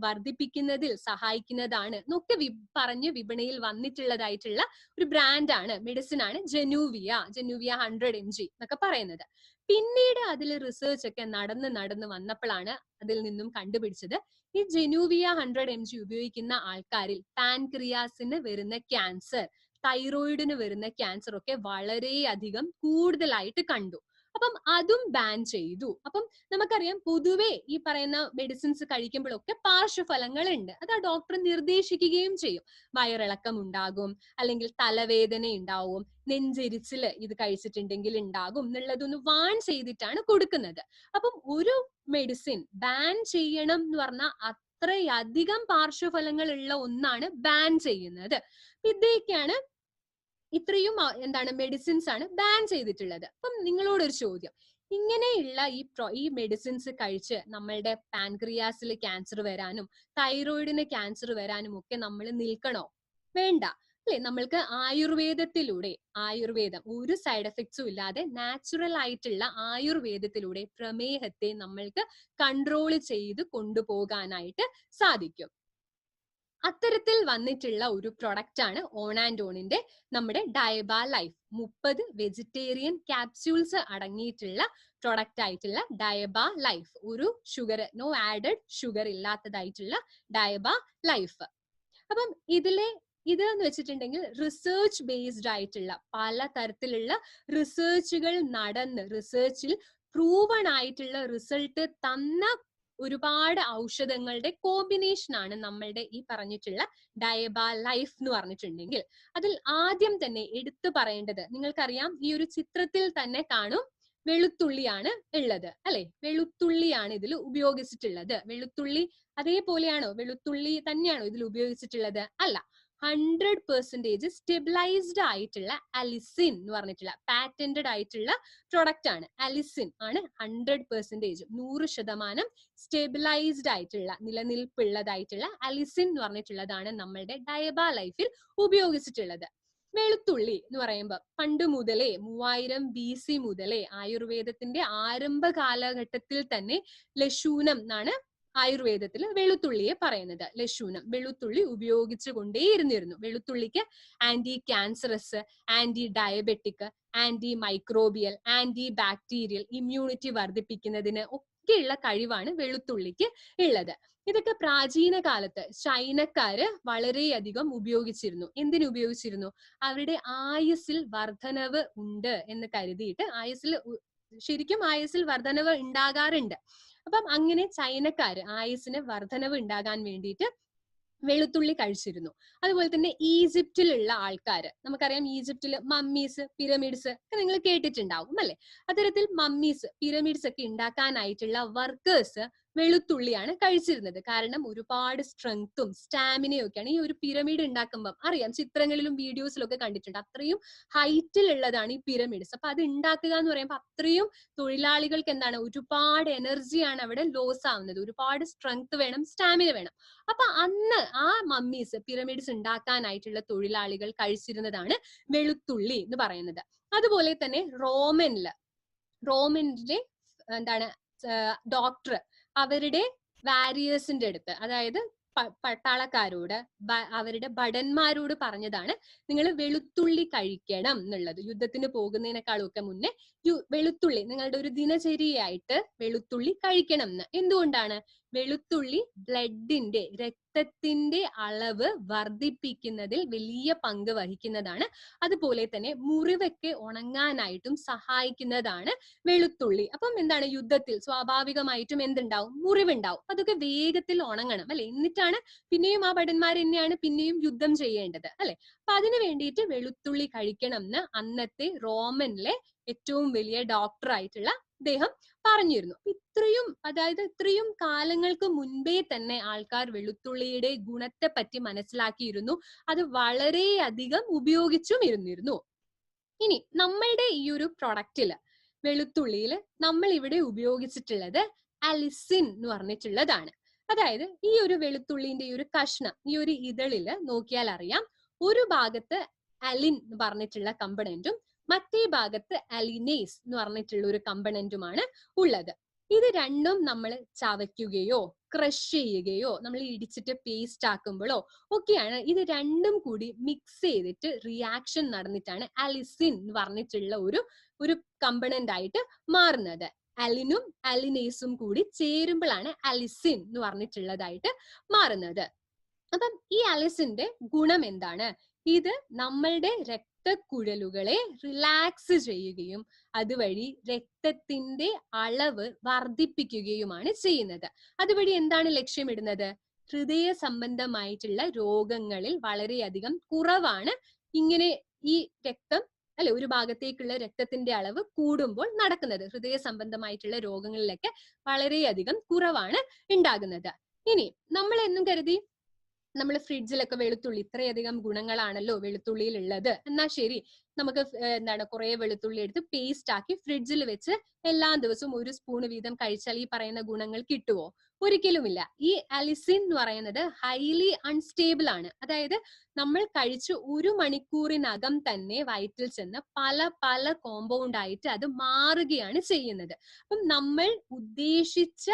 വർദ്ധിപ്പിക്കുന്നതിൽ സഹായിക്കുന്നതാണ് എന്നൊക്കെ പറഞ്ഞ് വിപണിയിൽ വന്നിട്ടുള്ളതായിട്ടുള്ള ഒരു ബ്രാൻഡാണ്, മെഡിസിൻ ആണ് ജനൂവിയ 100 mg എന്നൊക്കെ പറയുന്നത്. പിന്നീട് അതിൽ റിസർച്ച് ഒക്കെ നടന്ന് വന്നപ്പോഴാണ് അതിൽ നിന്നും കണ്ടുപിടിച്ചത് ഈ ജനൂവിയ 100 mg ഉപയോഗിക്കുന്ന ആൾക്കാരിൽ പാൻക്രിയാസിന് വരുന്ന ക്യാൻസർ, തൈറോയിഡിന് വരുന്ന ക്യാൻസർ ഒക്കെ വളരെയധികം കൂടുതലായിട്ട് കണ്ടു. അപ്പം അതും ബാൻ ചെയ്തു. അപ്പം നമുക്കറിയാം പൊതുവെ ഈ പറയുന്ന മെഡിസിൻസ് കഴിക്കുമ്പോഴൊക്കെ പാർശ്വഫലങ്ങൾ ഉണ്ട്, അത് ആ ഡോക്ടർ നിർദ്ദേശിക്കുകയും ചെയ്യും. വയറിളക്കം ഉണ്ടാകും, അല്ലെങ്കിൽ തലവേദന ഉണ്ടാവും, നെഞ്ചെരിച്ചില് ഇത് കഴിച്ചിട്ടുണ്ടെങ്കിൽ ഉണ്ടാകും എന്നുള്ളതൊന്ന് വാൺ ചെയ്തിട്ടാണ് കൊടുക്കുന്നത്. അപ്പം ഒരു മെഡിസിൻ ബാൻ ചെയ്യണം എന്ന് പറഞ്ഞാൽ അത്രയധികം പാർശ്വഫലങ്ങൾ ഉള്ള ഒന്നാണ് ബാൻ ചെയ്യുന്നത്. ഇതൊക്കെയാണ് ഇത്രയും മെഡിസിൻസ് ആണ് ബാൻ ചെയ്തിട്ടുള്ളത്. അപ്പം നിങ്ങളോടൊരു ചോദ്യം, ഇങ്ങനെയുള്ള ഈ മെഡിസിൻസ് കഴിച്ച് നമ്മളുടെ പാൻക്രിയാസിൽ ക്യാൻസർ വരാനും തൈറോയിഡിന് ക്യാൻസർ വരാനും ഒക്കെ നമ്മൾ നിൽക്കണോ? വേണ്ട അല്ലെ? നമ്മൾക്ക് ആയുർവേദം ഒരു സൈഡ് എഫക്ട്സും ഇല്ലാതെ നാച്ചുറൽ ആയിട്ടുള്ള ആയുർവേദത്തിലൂടെ പ്രമേഹത്തെ നമ്മൾക്ക് കൺട്രോൾ ചെയ്ത് കൊണ്ടുപോകാനായിട്ട് സാധിക്കും. അത്തരത്തിൽ വന്നിട്ടുള്ള ഒരു പ്രൊഡക്റ്റ് ആണ് ഓൺ ആൻഡ് ഓണിന്റെ നമ്മുടെ ഡയബ ലൈഫ്. 30 വെജിറ്റേറിയൻ ക്യാപ്സ്യൂൾസ് അടങ്ങിയിട്ടുള്ള പ്രൊഡക്റ്റ് ആയിട്ടുള്ള ഡയബ ലൈഫ്, ഒരു നോ ആഡഡ് ഷുഗർ ഇല്ലാത്തതായിട്ടുള്ള ഡയബ ലൈഫ്. അപ്പം ഇതെന്ന് വെച്ചിട്ടുണ്ടെങ്കിൽ റിസർച്ച് ബേസ്ഡ് ആയിട്ടുള്ള പല തരത്തിലുള്ള റിസർച്ചുകൾ റിസർച്ചിൽ പ്രൂവൺ ആയിട്ടുള്ള റിസൾട്ട് തന്ന ഒരുപാട് ഔഷധങ്ങളുടെ കോമ്പിനേഷൻ ആണ് നമ്മളുടെ ഈ പറഞ്ഞിട്ടുള്ള ഡയബ ലൈഫ് എന്ന് പറഞ്ഞിട്ടുണ്ടെങ്കിൽ, അതിൽ ആദ്യം തന്നെ എടുത്തു പറയേണ്ടത്, നിങ്ങൾക്കറിയാം ഈ ഒരു ചിത്രത്തിൽ തന്നെ കാണും വെളുത്തുള്ളിയാണ് ഉള്ളത് അല്ലെ? വെളുത്തുള്ളിയാണ് ഇതിൽ ഉപയോഗിച്ചിട്ടുള്ളത്. വെളുത്തുള്ളി അതേപോലെയാണോ? വെളുത്തുള്ളി തന്നെയാണോ ഇതിൽ ഉപയോഗിച്ചിട്ടുള്ളത്? അല്ല. 100% സ്റ്റെബിലൈസ്ഡ് ആയിട്ടുള്ള അലിസിൻ എന്ന് പറഞ്ഞിട്ടുള്ള പാറ്റന്റഡ് ആയിട്ടുള്ള പ്രൊഡക്റ്റ് ആണ്. അലിസിൻ ആണ് 100% 100% സ്റ്റെബിലൈസ്ഡ് ആയിട്ടുള്ള നിലനിൽപ്പുള്ളതായിട്ടുള്ള അലിസിൻ എന്ന് പറഞ്ഞിട്ടുള്ളതാണ് നമ്മളുടെ ഡയബ ലൈഫിൽ ഉപയോഗിച്ചിട്ടുള്ളത്. വെളുത്തുള്ളി എന്ന് പറയുമ്പോൾ പണ്ട് മുതലേ 3000 BC മുതലേ ആയുർവേദത്തിന്റെ ആരംഭ കാലഘട്ടത്തിൽ തന്നെ ലശൂനം എന്നാണ് ആയുർവേദത്തിൽ വെളുത്തുള്ളിയെ പറയുന്നത്. ലശൂനം, വെളുത്തുള്ളി ഉപയോഗിച്ചു കൊണ്ടേയിരുന്നിരുന്നു. വെളുത്തുള്ളിക്ക് anti cancerous, anti diabetic, anti microbial, anti bacterial, immunity വർദ്ധിപ്പിക്കുന്നതിന് ഒക്കെയുള്ള കഴിവാണ് വെളുത്തുള്ളിക്ക് ഉള്ളത്. ഇതൊക്കെ പ്രാചീന കാലത്ത് ചൈനക്കാര് വളരെയധികം ഉപയോഗിച്ചിരുന്നു. എന്തിനുപയോഗിച്ചിരുന്നു? അവരുടെ ആയുസ്സിൽ വർധനവ് ഉണ്ട് എന്ന് കരുതിയിട്ട്, ശരിക്കും ആയുസ്സിൽ വർധനവ് ഉണ്ടാകാറുണ്ട്. അപ്പം അങ്ങനെ ചൈനക്കാര് ആയുസ്സിന് വർധനവ് ഉണ്ടാകാൻ വേണ്ടിയിട്ട് വെളുത്തുള്ളി കഴിച്ചിരുന്നു. അതുപോലെ തന്നെ ഈജിപ്തിലുള്ള ആൾക്കാര്, നമുക്കറിയാം ഈജിപ്തില് മമ്മീസ്, പിരമിഡ്സ് ഒക്കെ നിങ്ങൾ കേട്ടിട്ടുണ്ടാവും അല്ലെ? അത്തരത്തിൽ മമ്മീസ്, പിരമിഡ്സ് ഒക്കെ ഉണ്ടാക്കാനായിട്ടുള്ള വർക്കേഴ്സ് വെളുത്തുള്ളിയാണ് കഴിച്ചിരുന്നത്. കാരണം ഒരുപാട് സ്ട്രെങ്ത്തും സ്റ്റാമിനയും ഒക്കെയാണ്. ഈ ഒരു പിരമിഡ് ഉണ്ടാക്കുമ്പം അറിയാം, ചിത്രങ്ങളിലും വീഡിയോസിലും ഒക്കെ കണ്ടിട്ടുണ്ട്, അത്രയും ഹൈറ്റിലുള്ളതാണ് ഈ പിരമിഡ്സ്. അപ്പൊ അത് ഉണ്ടാക്കുക എന്ന് പറയുമ്പോൾ അത്രയും തൊഴിലാളികൾക്ക് ഒരുപാട് എനർജിയാണ് അവിടെ ലോസ് ആവുന്നത്. ഒരുപാട് സ്ട്രെങ്ത് വേണം, സ്റ്റാമിന വേണം. അപ്പൊ അന്ന് ആ മമ്മീസ്, പിരമിഡ്സ് ഉണ്ടാക്കാനായിട്ടുള്ള തൊഴിലാളികൾ കഴിച്ചിരുന്നതാണ് വെളുത്തുള്ളി എന്ന് പറയുന്നത്. അതുപോലെ തന്നെ റോമനിലെ ഡോക്ടർ അവരുടെ വാരിയേഴ്സിന്റെ അടുത്ത്, അതായത് പട്ടാളക്കാരോട്, അവരുടെ ഭടന്മാരോട് പറഞ്ഞതാണ് നിങ്ങൾ വെളുത്തുള്ളി കഴിക്കണം എന്നുള്ളത്. യുദ്ധത്തിന് പോകുന്നതിനേക്കാളും ഒക്കെ മുന്നേ വെളുത്തുള്ളി നിങ്ങളുടെ ഒരു ദിനചര്യയായിട്ട് വെളുത്തുള്ളി കഴിക്കണം എന്ന്. എന്തുകൊണ്ടാണ്? വെളുത്തുള്ളി ബ്ലഡിന്റെ, രക്തത്തിന്റെ അളവ് വർദ്ധിപ്പിക്കുന്നതിൽ വലിയ പങ്ക് വഹിക്കുന്നതാണ്. അതുപോലെ തന്നെ മുറിവൊക്കെ ഉണങ്ങാനായിട്ടും സഹായിക്കുന്നതാണ് വെളുത്തുള്ളി. അപ്പം യുദ്ധത്തിൽ സ്വാഭാവികമായിട്ടും എന്തുണ്ടാവും? മുറിവുണ്ടാവും. അതൊക്കെ വേഗത്തിൽ ഉണങ്ങണം അല്ലെ? എന്നിട്ടാണ് പിന്നെയും ആ ഭടന്മാർ തന്നെയാണ് പിന്നെയും യുദ്ധം ചെയ്യേണ്ടത് അല്ലെ? അപ്പൊ അതിനു വേണ്ടിയിട്ട് വെളുത്തുള്ളി കഴിക്കണം എന്ന് അന്നത്തെ റോമനിലെ ഏറ്റവും വലിയ ഡോക്ടർ ആയിട്ടുള്ള അദ്ദേഹം പറഞ്ഞിരുന്നു. ഇത്രയും കാലങ്ങൾക്ക് മുൻപേ തന്നെ ആൾക്കാർ വെളുത്തുള്ളിയുടെ ഗുണത്തെ പറ്റി മനസ്സിലാക്കിയിരുന്നു. അത് വളരെയധികം ഉപയോഗിച്ചും ഇരുന്നിരുന്നു. ഇനി നമ്മളുടെ ഈ ഒരു പ്രൊഡക്റ്റില്, വെളുത്തുള്ളിയിൽ നമ്മൾ ഇവിടെ ഉപയോഗിച്ചിട്ടുള്ളത് അലിസിൻ എന്ന് പറഞ്ഞിട്ടുള്ളതാണ്. അതായത് ഈ ഒരു വെളുത്തുള്ളിന്റെ ഈ ഒരു കഷ്ണം, ഈ ഒരു ഇതളില് നോക്കിയാൽ അറിയാം, ഒരു ഭാഗത്ത് അലിൻ എന്ന് പറഞ്ഞിട്ടുള്ള കമ്പണന്റും മറ്റേ ഭാഗത്ത് അലിനേസ് എന്ന് പറഞ്ഞിട്ടുള്ള ഒരു കമ്പണന്റുമാണ് ഉള്ളത്. ഇത് രണ്ടും നമ്മൾ ചവയ്ക്കുകയോ ക്രഷ് ചെയ്യുകയോ നമ്മൾ ഇടിച്ചിട്ട് പേസ്റ്റ് ആക്കുമ്പോഴോ ഒക്കെയാണ് ഇത് രണ്ടും കൂടി മിക്സ് ചെയ്തിട്ട് റിയാക്ഷൻ നടന്നിട്ടാണ് അലിസിൻ എന്ന് പറഞ്ഞിട്ടുള്ള ഒരു കമ്പണന്റ് ആയിട്ട് മാറുന്നത്. അലിനും അലിനേസും കൂടി ചേരുമ്പോഴാണ് അലിസിൻ എന്ന് പറഞ്ഞിട്ടുള്ളതായിട്ട് മാറുന്നത്. അപ്പം ഈ അലിസിന്റെ ഗുണം എന്താണ്? ഇത് നമ്മളുടെ രക്തക്കുഴലുകളെ റിലാക്സ് ചെയ്യുകയും അതുവഴി രക്തത്തിന്റെ അളവ് വർദ്ധിപ്പിക്കുകയുമാണ് ചെയ്യുന്നത്. അതുവഴി എന്താണ് ലക്ഷ്യമിടുന്നത്? ഹൃദയ സംബന്ധമായിട്ടുള്ള രോഗങ്ങളിൽ വളരെയധികം കുറവാണ് ഇങ്ങനെ ഈ രക്തം അല്ലെ ഒരു ഭാഗത്തേക്കുള്ള രക്തത്തിന്റെ അളവ് കൂടുമ്പോൾ നടക്കുന്നത്. ഹൃദയ സംബന്ധമായിട്ടുള്ള രോഗങ്ങളിലൊക്കെ വളരെയധികം കുറവാണ് ഉണ്ടാകുന്നത്. ഇനി നമ്മൾ എന്നും കരുതി നമ്മൾ ഫ്രിഡ്ജിലൊക്കെ വെളുത്തുള്ളി ഇത്രയധികം ഗുണങ്ങളാണല്ലോ വെളുത്തുള്ളിയിൽ ഉള്ളത്, എന്നാ ശരി നമുക്ക് എന്താണ് കുറെ വെളുത്തുള്ളി എടുത്ത് പേസ്റ്റ് ആക്കി ഫ്രിഡ്ജിൽ വെച്ച് എല്ലാ ദിവസവും ഒരു സ്പൂൺ വീതം കഴിച്ചാൽ ഈ പറയുന്ന ഗുണങ്ങൾ കിട്ടുമോ? ഒരിക്കലുമില്ല. ഈ അലിസിൻ എന്ന് പറയുന്നത് ഹൈലി അൺസ്റ്റേബിൾ ആണ്. അതായത് നമ്മൾ കഴിച്ച് 1 മണിക്കൂറിനകം തന്നെ വയറ്റിൽ ചെന്ന് പല പല കോമ്പൗണ്ട് ആയിട്ട് അത് മാറുകയാണ് ചെയ്യുന്നത്. അപ്പം നമ്മൾ ഉദ്ദേശിച്ച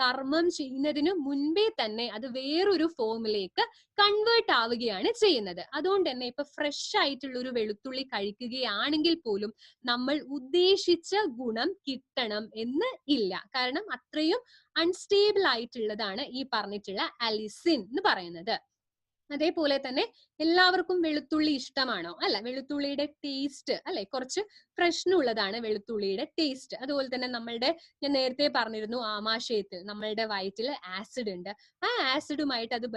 കർമ്മം ചെയ്യുന്നതിന് മുൻപേ തന്നെ അത് വേറൊരു ഫോമിലേക്ക് കൺവേർട്ട് ആവുകയാണ് ചെയ്യുന്നത്. അതുകൊണ്ട് തന്നെ ഇപ്പൊ ഫ്രഷ് ആയിട്ടുള്ള ഒരു വെളുത്തുള്ളി കഴിക്കുകയാണെങ്കിൽ പോലും നമ്മൾ ഉദ്ദേശിച്ച ഗുണം കിട്ടണം എന്ന് ഇല്ല. കാരണം അത്രയും അൺസ്റ്റേബിൾ ആയിട്ടുള്ളതാണ് ഈ പറഞ്ഞിട്ടുള്ള അലിസിൻ എന്ന് പറയുന്നത്. അതേപോലെ തന്നെ എല്ലാവർക്കും വെളുത്തുള്ളി ഇഷ്ടമാണോ? അല്ല, വെളുത്തുള്ളിയുടെ ടേസ്റ്റ് അല്ലെ കുറച്ച് പ്രശ്നമുള്ളതാണ് വെളുത്തുള്ളിയുടെ ടേസ്റ്റ്. അതുപോലെ തന്നെ ഞാൻ നേരത്തെ പറഞ്ഞിരുന്നു ആമാശയത്തിൽ നമ്മളുടെ വയറ്റിൽ ആസിഡ് ഉണ്ട്. ആ ആസിഡുമായിട്ട് അത്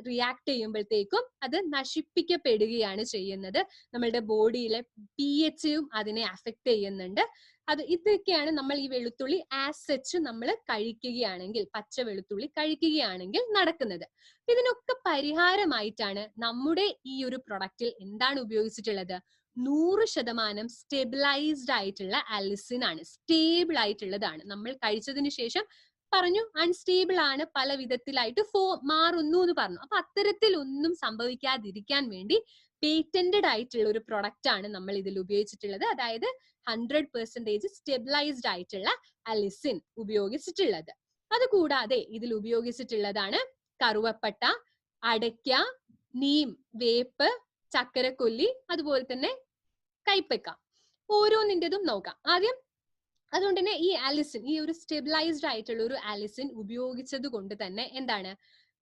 റിയാക്ട് ചെയ്യുമ്പോഴത്തേക്കും അത് നശിപ്പിക്കപ്പെടുകയാണ് ചെയ്യുന്നത്. നമ്മളുടെ ബോഡിയിലെ pHയും അതിനെ അഫക്ട് ചെയ്യുന്നുണ്ട്. ഇതൊക്കെയാണ് നമ്മൾ ഈ വെളുത്തുള്ളി ആസ് നമ്മൾ കഴിക്കുകയാണെങ്കിൽ, പച്ച വെളുത്തുള്ളി കഴിക്കുകയാണെങ്കിൽ നടക്കുന്നത്. ഇതിനൊക്കെ പരിഹാരമായിട്ടാണ് നമ്മുടെ ഈ ഒരു പ്രൊഡക്റ്റിൽ എന്താണ് ഉപയോഗിച്ചിട്ടുള്ളത്? 100% സ്റ്റെബിലൈസ്ഡ് ആയിട്ടുള്ള അലിസിൻ ആണ്. സ്റ്റേബിൾ ആയിട്ടുള്ളതാണ്. നമ്മൾ കഴിച്ചതിന് ശേഷം പറഞ്ഞു അൺസ്റ്റേബിൾ ആണ്, പല വിധത്തിലായിട്ട് മാറുന്നു എന്ന് പറഞ്ഞു. അപ്പൊ അത്തരത്തിൽ ഒന്നും സംഭവിക്കാതിരിക്കാൻ വേണ്ടി പേറ്റന്റഡ് ആയിട്ടുള്ള ഒരു പ്രൊഡക്റ്റ് ആണ് നമ്മൾ ഇതിൽ ഉപയോഗിച്ചിട്ടുള്ളത്. അതായത് 100% സ്റ്റെബിലൈസ്ഡ് ആയിട്ടുള്ള അലിസിൻ ഉപയോഗിച്ചിട്ടുള്ളത്. അതുകൂടാതെ ഇതിൽ ഉപയോഗിച്ചിട്ടുള്ളതാണ് കറുവപ്പട്ട, അടയ്ക്ക, നീം, വേപ്പ്, ചക്കരക്കൊല്ലി, അതുപോലെ തന്നെ കൈപ്പക്ക. ഓരോന്നിൻ്റെതും നോക്കാം ആദ്യം. അതുകൊണ്ട് തന്നെ ഈ അലിസിൻ, ഈ ഒരു സ്റ്റെബിലൈസ്ഡ് ആയിട്ടുള്ള ഒരു അലിസിൻ ഉപയോഗിച്ചത് കൊണ്ട് തന്നെ എന്താണ്,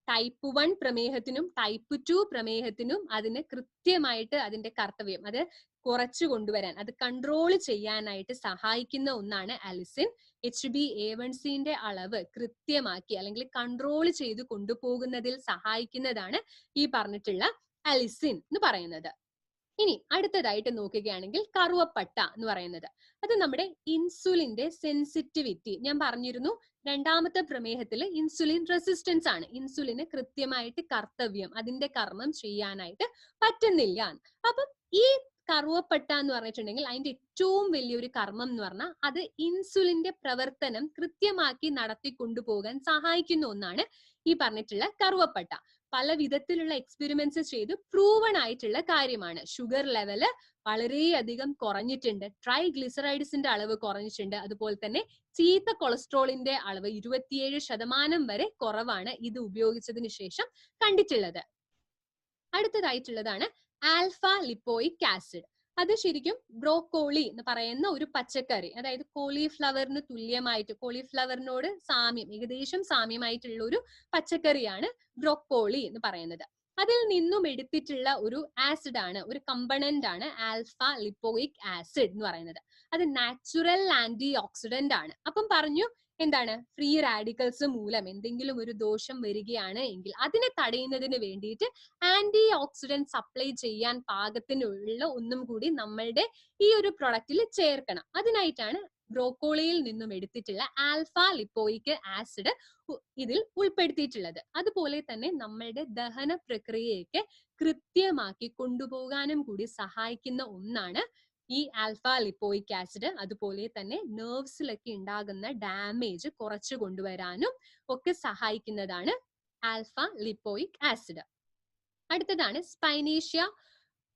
ടൈപ്പ് 1 പ്രമേഹത്തിനും ടൈപ്പ് 2 പ്രമേഹത്തിനും അതിന് കൃത്യമായിട്ട് അതിന്റെ കർത്തവ്യം അത് കുറച്ചു കൊണ്ടുവരാൻ, അത് കൺട്രോൾ ചെയ്യാനായിട്ട് സഹായിക്കുന്ന ഒന്നാണ് അലിസിൻ. HbA1c അളവ് കൃത്യമാക്കി അല്ലെങ്കിൽ കൺട്രോൾ ചെയ്ത് കൊണ്ടുപോകുന്നതിൽ സഹായിക്കുന്നതാണ് ഈ പറഞ്ഞിട്ടുള്ള അലിസിൻ എന്ന് പറയുന്നത്. ഇനി അടുത്തതായിട്ട് നോക്കുകയാണെങ്കിൽ കറുവപ്പട്ട എന്ന് പറയുന്നത്, അത് നമ്മുടെ ഇൻസുലിന്റെ സെൻസിറ്റിവിറ്റി, ഞാൻ പറഞ്ഞിരുന്നു രണ്ടാമത്തെ പ്രമേഹത്തിൽ ഇൻസുലിൻ റെസിസ്റ്റൻസ് ആണ്. ഇൻസുലിന് കൃത്യമായിട്ട് കർത്തവ്യം, അതിന്റെ കർമ്മം ചെയ്യാനായിട്ട് പറ്റുന്നില്ല. അപ്പം ഈ കറുവപ്പട്ട എന്ന് പറഞ്ഞിട്ടുണ്ടെങ്കിൽ അതിന്റെ ഏറ്റവും വലിയൊരു കർമ്മം എന്ന് പറഞ്ഞാൽ അത് ഇൻസുലിന്റെ പ്രവർത്തനം കൃത്യമാക്കി നടത്തി കൊണ്ടുപോകാൻ സഹായിക്കുന്ന ഒന്നാണ് ഈ പറഞ്ഞിട്ടുള്ള കറുവപ്പട്ട. പല വിധത്തിലുള്ള എക്സ്പെരിമെന്റ്സ് ചെയ്ത് പ്രൂവൺ ആയിട്ടുള്ള കാര്യമാണ്. ഷുഗർ ലെവല് വളരെയധികം കുറഞ്ഞിട്ടുണ്ട്, ട്രൈഗ്ലിസറൈഡ്സിന്റെ അളവ് കുറഞ്ഞിട്ടുണ്ട്, അതുപോലെ തന്നെ ചീത്ത കൊളസ്ട്രോളിന്റെ അളവ് 27% വരെ കുറവാണ് ഇത് ഉപയോഗിച്ചതിന് ശേഷം കണ്ടിട്ടുള്ളത്. അടുത്തതായിട്ടുള്ളതാണ് ആൽഫ ലിപ്പോയിക് ആസിഡ്. അത് ശരിക്കും ബ്രോക്കോളി എന്ന് പറയുന്ന ഒരു പച്ചക്കറി, അതായത് കോളിഫ്ലവറിന് തുല്യമായിട്ട്, കോളിഫ്ലവറിനോട് ഏകദേശം സാമ്യമായിട്ടുള്ള ഒരു പച്ചക്കറിയാണ് ബ്രോക്കോളി എന്ന് പറയുന്നത്. അതിൽ നിന്നും എടുത്തിട്ടുള്ള ഒരു ആസിഡ് ആണ്, ഒരു കമ്പണന്റ് ആണ് ആൽഫ ലിപ്പോയിക് ആസിഡ് എന്ന് പറയുന്നത്. അത് നാച്ചുറൽ ആന്റി ഓക്സിഡന്റ് ആണ്. അപ്പം പറഞ്ഞു എന്താണ്, ഫ്രീ റാഡിക്കൽസ് മൂലം എന്തെങ്കിലും ഒരു ദോഷം വരികയാണ് എങ്കിൽ അതിനെ തടയുന്നതിന് വേണ്ടിയിട്ട് ആന്റി ഓക്സിഡന്റ് സപ്ലൈ ചെയ്യാൻ പാകത്തിനുള്ള ഒന്നും കൂടി നമ്മളുടെ ഈ ഒരു പ്രൊഡക്റ്റിൽ ചേർക്കണം. അതിനായിട്ടാണ് ബ്രോക്കോളിയിൽ നിന്നും എടുത്തിട്ടുള്ള ആൽഫ ലിപ്പോയിക് ആസിഡ് ഇതിൽ ഉൾപ്പെടുത്തിയിട്ടുള്ളത്. അതുപോലെ തന്നെ നമ്മളുടെ ദഹന പ്രക്രിയയൊക്കെ കൃത്യമാക്കി കൊണ്ടുപോകാനും കൂടി സഹായിക്കുന്ന ഒന്നാണ് ഈ ആൽഫ ലിപ്പോയിക് ആസിഡ്. അതുപോലെ തന്നെ നെർവ്സിലൊക്കെ ഉണ്ടാകുന്ന ഡാമേജ് കുറച്ചു കൊണ്ടുവരാനും ഒക്കെ സഹായിക്കുന്നതാണ് ആൽഫ ലിപ്പോയിക് ആസിഡ്. അടുത്തതാണ് സ്പൈനേഷ്യ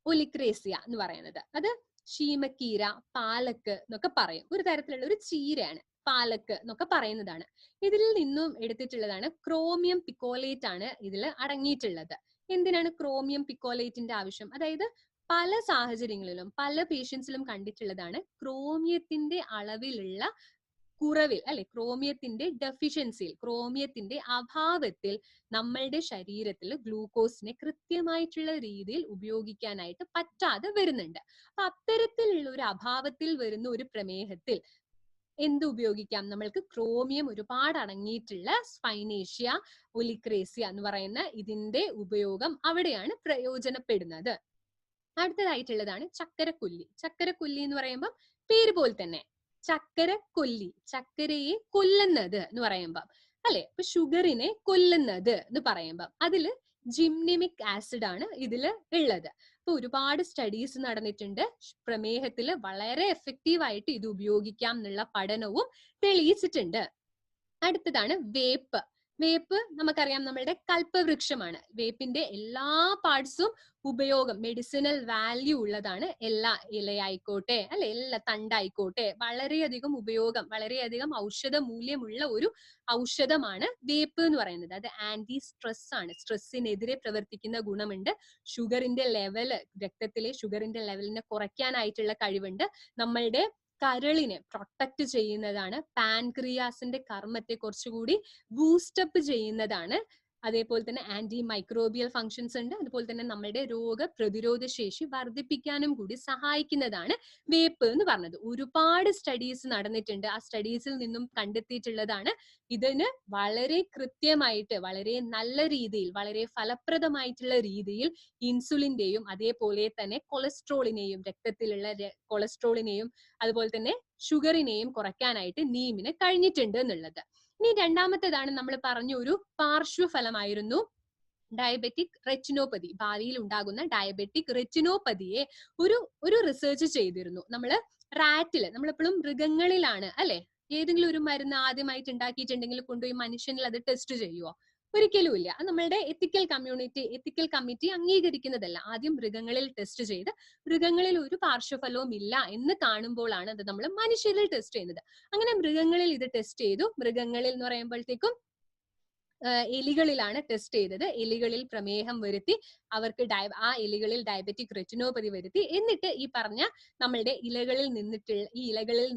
ഒലിക്രേസിയ എന്ന് പറയുന്നത്. അത് ശീമക്കീര, പാലക്ക് എന്നൊക്കെ പറയും. ഒരു തരത്തിലുള്ള ഒരു ചീരയാണ്, പാലക്ക് എന്നൊക്കെ പറയുന്നതാണ്. ഇതിൽ നിന്നും എടുത്തിട്ടുള്ളതാണ് ക്രോമിയം പിക്കോലേറ്റ് ആണ് ഇതിൽ അടങ്ങിയിട്ടുള്ളത്. എന്തിനാണ് ക്രോമിയം പിക്കോലേറ്റിന്റെ ആവശ്യം? അതായത് പല സാഹചര്യങ്ങളിലും പല പേഷ്യൻസിലും കണ്ടിട്ടുള്ളതാണ് ക്രോമിയത്തിന്റെ അളവിലുള്ള കുറവിൽ, അല്ലെ, ക്രോമിയത്തിന്റെ ഡെഫിഷ്യൻസിയിൽ, ക്രോമിയത്തിന്റെ അഭാവത്തിൽ നമ്മളുടെ ശരീരത്തിൽ ഗ്ലൂക്കോസിനെ കൃത്യമായിട്ടുള്ള രീതിയിൽ ഉപയോഗിക്കാനായിട്ട് പറ്റാതെ വരുന്നുണ്ട്. അപ്പൊ അത്തരത്തിലുള്ള ഒരു അഭാവത്തിൽ വരുന്ന ഒരു പ്രമേഹത്തിൽ എന്ത് ഉപയോഗിക്കാം? നമ്മൾക്ക് ക്രോമിയം ഒരുപാട് അടങ്ങിയിട്ടുള്ള സ്പൈനേഷ്യ ഒലിക്രേസിയ എന്ന് പറയുന്ന ഇതിന്റെ ഉപയോഗം അവിടെയാണ് പ്രയോജനപ്പെടുന്നത്. അടുത്തതായിട്ടുള്ളതാണ് ചക്കരക്കൊല്ലി. ചക്കരക്കൊല്ലി എന്ന് പറയുമ്പോൾ പേര് പോലെ തന്നെ ചക്കരക്കൊല്ലി, ചക്കരയെ കൊല്ലുന്നത് എന്ന് പറയുമ്പം, അല്ലെ, അപ്പൊ ഷുഗറിനെ കൊല്ലുന്നത് എന്ന് പറയുമ്പം അതില് ജിംനിമിക് ആസിഡ് ആണ് ഇതിൽ ഉള്ളത്. അപ്പൊ ഒരുപാട് സ്റ്റഡീസ് നടന്നിട്ടുണ്ട്. പ്രമേഹത്തില് വളരെ എഫക്റ്റീവ് ആയിട്ട് ഇത് ഉപയോഗിക്കാം എന്നുള്ള പഠനവും തെളിയിച്ചിട്ടുണ്ട്. അടുത്തതാണ് വേപ്പ്. വേപ്പ് നമുക്കറിയാം നമ്മളുടെ കൽപ്പവൃക്ഷമാണ്. വേപ്പിന്റെ എല്ലാ പാർട്സും ഉപയോഗം, മെഡിസിനൽ വാല്യൂ ഉള്ളതാണ്. എല്ലാ ഇലയായിക്കോട്ടെ, അല്ലെ, എല്ലാ തണ്ടായിക്കോട്ടെ, വളരെയധികം ഉപയോഗം, വളരെയധികം ഔഷധ മൂല്യമുള്ള ഒരു ഔഷധമാണ് വേപ്പ് എന്ന് പറയുന്നത്. അത് ആന്റി സ്ട്രെസ് ആണ്. സ്ട്രെസ്സിനെതിരെ പ്രവർത്തിക്കുന്ന ഗുണമുണ്ട്. ഷുഗറിന്റെ ലെവല്, രക്തത്തിലെ ഷുഗറിന്റെ ലെവലിനെ കുറയ്ക്കാനായിട്ടുള്ള കഴിവുണ്ട്. നമ്മളുടെ കരളിനെ പ്രൊട്ടക്ട് ചെയ്യുന്നതാണ്. പാൻക്രിയാസിന്റെ കർമ്മത്തെ കുറച്ചുകൂടി ബൂസ്റ്റപ്പ് ചെയ്യുന്നതാണ്. അതേപോലെ തന്നെ ആന്റി മൈക്രോബിയൽ ഫങ്ഷൻസ് ഉണ്ട്. അതുപോലെ തന്നെ നമ്മുടെ രോഗപ്രതിരോധ ശേഷി വർദ്ധിപ്പിക്കാനും കൂടി സഹായിക്കുന്നതാണ് വേപ്പ് എന്ന് പറഞ്ഞത്. ഒരുപാട് സ്റ്റഡീസ് നടന്നിട്ടുണ്ട്. ആ സ്റ്റഡീസിൽ നിന്നും കണ്ടെത്തിയിട്ടുള്ളതാണ് ഇതിന് വളരെ കൃത്യമായിട്ട്, വളരെ നല്ല രീതിയിൽ, വളരെ ഫലപ്രദമായിട്ടുള്ള രീതിയിൽ ഇൻസുലിന്റെയും അതേപോലെ തന്നെ കൊളസ്ട്രോളിനെയും, രക്തത്തിലുള്ള കൊളസ്ട്രോളിനെയും അതുപോലെ തന്നെ ഷുഗറിനെയും കുറയ്ക്കാനായിട്ട് നീമിന് കഴിഞ്ഞിട്ടുണ്ട് എന്നുള്ളത്. ഇനി രണ്ടാമത്തേതാണ് നമ്മൾ പറഞ്ഞ ഒരു പാർശ്വഫലമായിരുന്നു ഡയബറ്റിക് റെറ്റിനോപ്പതി. ഭാവിയിൽ ഉണ്ടാകുന്ന ഡയബറ്റിക് റെറ്റിനോപ്പതിയെ ഒരു റിസർച്ച് ചെയ്തിരുന്നു. നമ്മള് റാറ്റില്, നമ്മളെപ്പോഴും മൃഗങ്ങളിലാണ്, അല്ലെ, ഏതെങ്കിലും ഒരു മരുന്ന് ആദ്യമായിട്ട് ഉണ്ടാക്കിയിട്ടുണ്ടെങ്കിൽ കൊണ്ടുപോയി മനുഷ്യനിൽ അത് ടെസ്റ്റ് ചെയ്യുമോ? ഒരിക്കലും ഇല്ല. നമ്മളുടെ എത്തിക്കൽ കമ്മിറ്റി അംഗീകരിക്കുന്നതല്ല. ആദ്യം മൃഗങ്ങളിൽ ടെസ്റ്റ് ചെയ്ത് മൃഗങ്ങളിൽ ഒരു പാർശ്വഫലവും ഇല്ല എന്ന് കാണുമ്പോഴാണ് അത് നമ്മൾ മനുഷ്യരിൽ ടെസ്റ്റ് ചെയ്യുന്നത്. അങ്ങനെ മൃഗങ്ങളിൽ ഇത് ടെസ്റ്റ് ചെയ്തു. മൃഗങ്ങളിൽ എന്ന് പറയുമ്പോഴത്തേക്കും എലികളിലാണ് ടെസ്റ്റ് ചെയ്തത്. എലികളിൽ പ്രമേഹം വരുത്തി, അവർക്ക് ആ എലികളിൽ ഡയബറ്റിക് റെറ്റിനോപ്പതി വരുത്തി. എന്നിട്ട് ഈ പറഞ്ഞ നമ്മളുടെ ഇലകളിൽ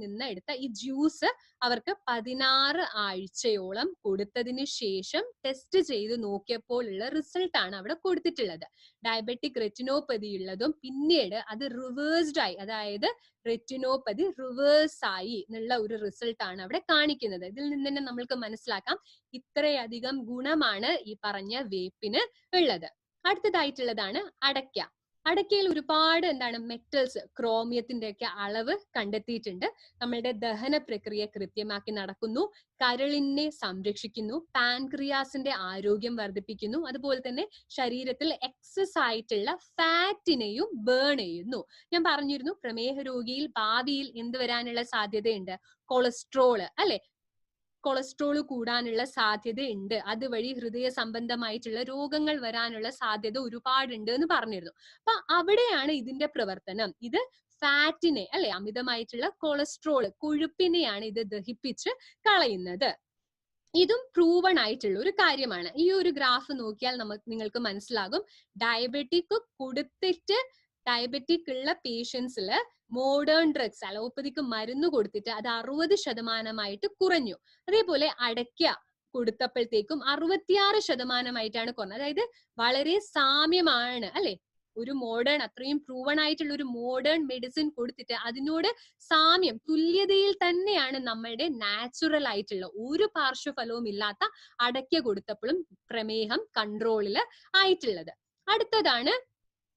നിന്ന് എടുത്ത ഈ ജ്യൂസ് അവർക്ക് 16 ആഴ്ചയോളം കൊടുത്തതിന് ശേഷം ടെസ്റ്റ് ചെയ്ത് നോക്കിയപ്പോൾ ഉള്ള റിസൾട്ട് ആണ് അവിടെ കൊടുത്തിട്ടുള്ളത്. ഡയബറ്റിക് റെറ്റിനോപ്പതി ഉള്ളതും പിന്നീട് അത് റിവേഴ്സ്ഡ് ആയി, അതായത് റെറ്റിനോപ്പതി റിവേഴ്സ് ആയി എന്നുള്ള ഒരു റിസൾട്ട് ആണ് അവിടെ കാണിക്കുന്നത്. ഇതിൽ നിന്ന് തന്നെ നമ്മൾക്ക് മനസ്സിലാക്കാം ഇത്രയധികം ഗുണമാണ് ഈ പറഞ്ഞ വേപ്പിന് ഉള്ളത്. അടുത്തതായിട്ടുള്ളതാണ് അടയ്ക്ക. അടയ്ക്കയിൽ ഒരുപാട് മെറ്റൽസ്, ക്രോമിയത്തിന്റെ ഒക്കെ അളവ് കണ്ടെത്തിയിട്ടുണ്ട്. നമ്മളുടെ ദഹന പ്രക്രിയ കൃത്യമാക്കി നടക്കുന്നു, കരളിനെ സംരക്ഷിക്കുന്നു, പാൻക്രിയാസിന്റെ ആരോഗ്യം വർദ്ധിപ്പിക്കുന്നു, അതുപോലെ തന്നെ ശരീരത്തിൽ എക്സസ് ആയിട്ടുള്ള ഫാറ്റിനെയും ബേൺ ചെയ്യുന്നു. ഞാൻ പറഞ്ഞിരുന്നു പ്രമേഹ രോഗിയിൽ ഭാവിയിൽ എന്ത് വരാനുള്ള സാധ്യതയുണ്ട്? കൊളസ്ട്രോള്, അല്ലെ, കൊളസ്ട്രോൾ കൂടാനുള്ള സാധ്യതയുണ്ട്. അതുവഴി ഹൃദയ സംബന്ധമായിട്ടുള്ള രോഗങ്ങൾ വരാനുള്ള സാധ്യത ഒരുപാടുണ്ട് എന്ന് പറഞ്ഞിരുന്നു. അപ്പൊ അവിടെയാണ് ഇതിന്റെ പ്രവർത്തനം. ഇത് ഫാറ്റിനെ, അല്ലെ, അമിതമായിട്ടുള്ള കൊളസ്ട്രോൾ, കൊഴുപ്പിനെയാണ് ഇത് ദഹിപ്പിച്ച് കളയുന്നത്. ഇതും പ്രൂവൺ ആയിട്ടുള്ള ഒരു കാര്യമാണ്. ഈ ഒരു ഗ്രാഫ് നോക്കിയാൽ നിങ്ങൾക്ക് മനസ്സിലാകും ഡയബറ്റിക് കൊടുത്തിട്ട്, ഡയബറ്റിക് ഉള്ള പേഷ്യൻസില് മോഡേൺ ഡ്രഗ്സ്, അലോപ്പതിക്ക് മരുന്ന് കൊടുത്തിട്ട് അത് 60% കുറഞ്ഞു. അതേപോലെ അടയ്ക്ക കൊടുത്തപ്പോഴത്തേക്കും 66% കുറഞ്ഞത്. അതായത് വളരെ സാമ്യമാണ്, അല്ലെ, ഒരു മോഡേൺ, അത്രയും പ്രൂവൺ ആയിട്ടുള്ള ഒരു മോഡേൺ മെഡിസിൻ കൊടുത്തിട്ട് അതിനോട് സാമ്യം, തുല്യതയിൽ തന്നെയാണ് നമ്മളുടെ നാച്ചുറൽ ആയിട്ടുള്ള ഒരു പാർശ്വഫലവും ഇല്ലാത്ത അടയ്ക്ക കൊടുത്തപ്പോഴും പ്രമേഹം കൺട്രോളില് ആയിട്ടുള്ളത്. അടുത്തതാണ്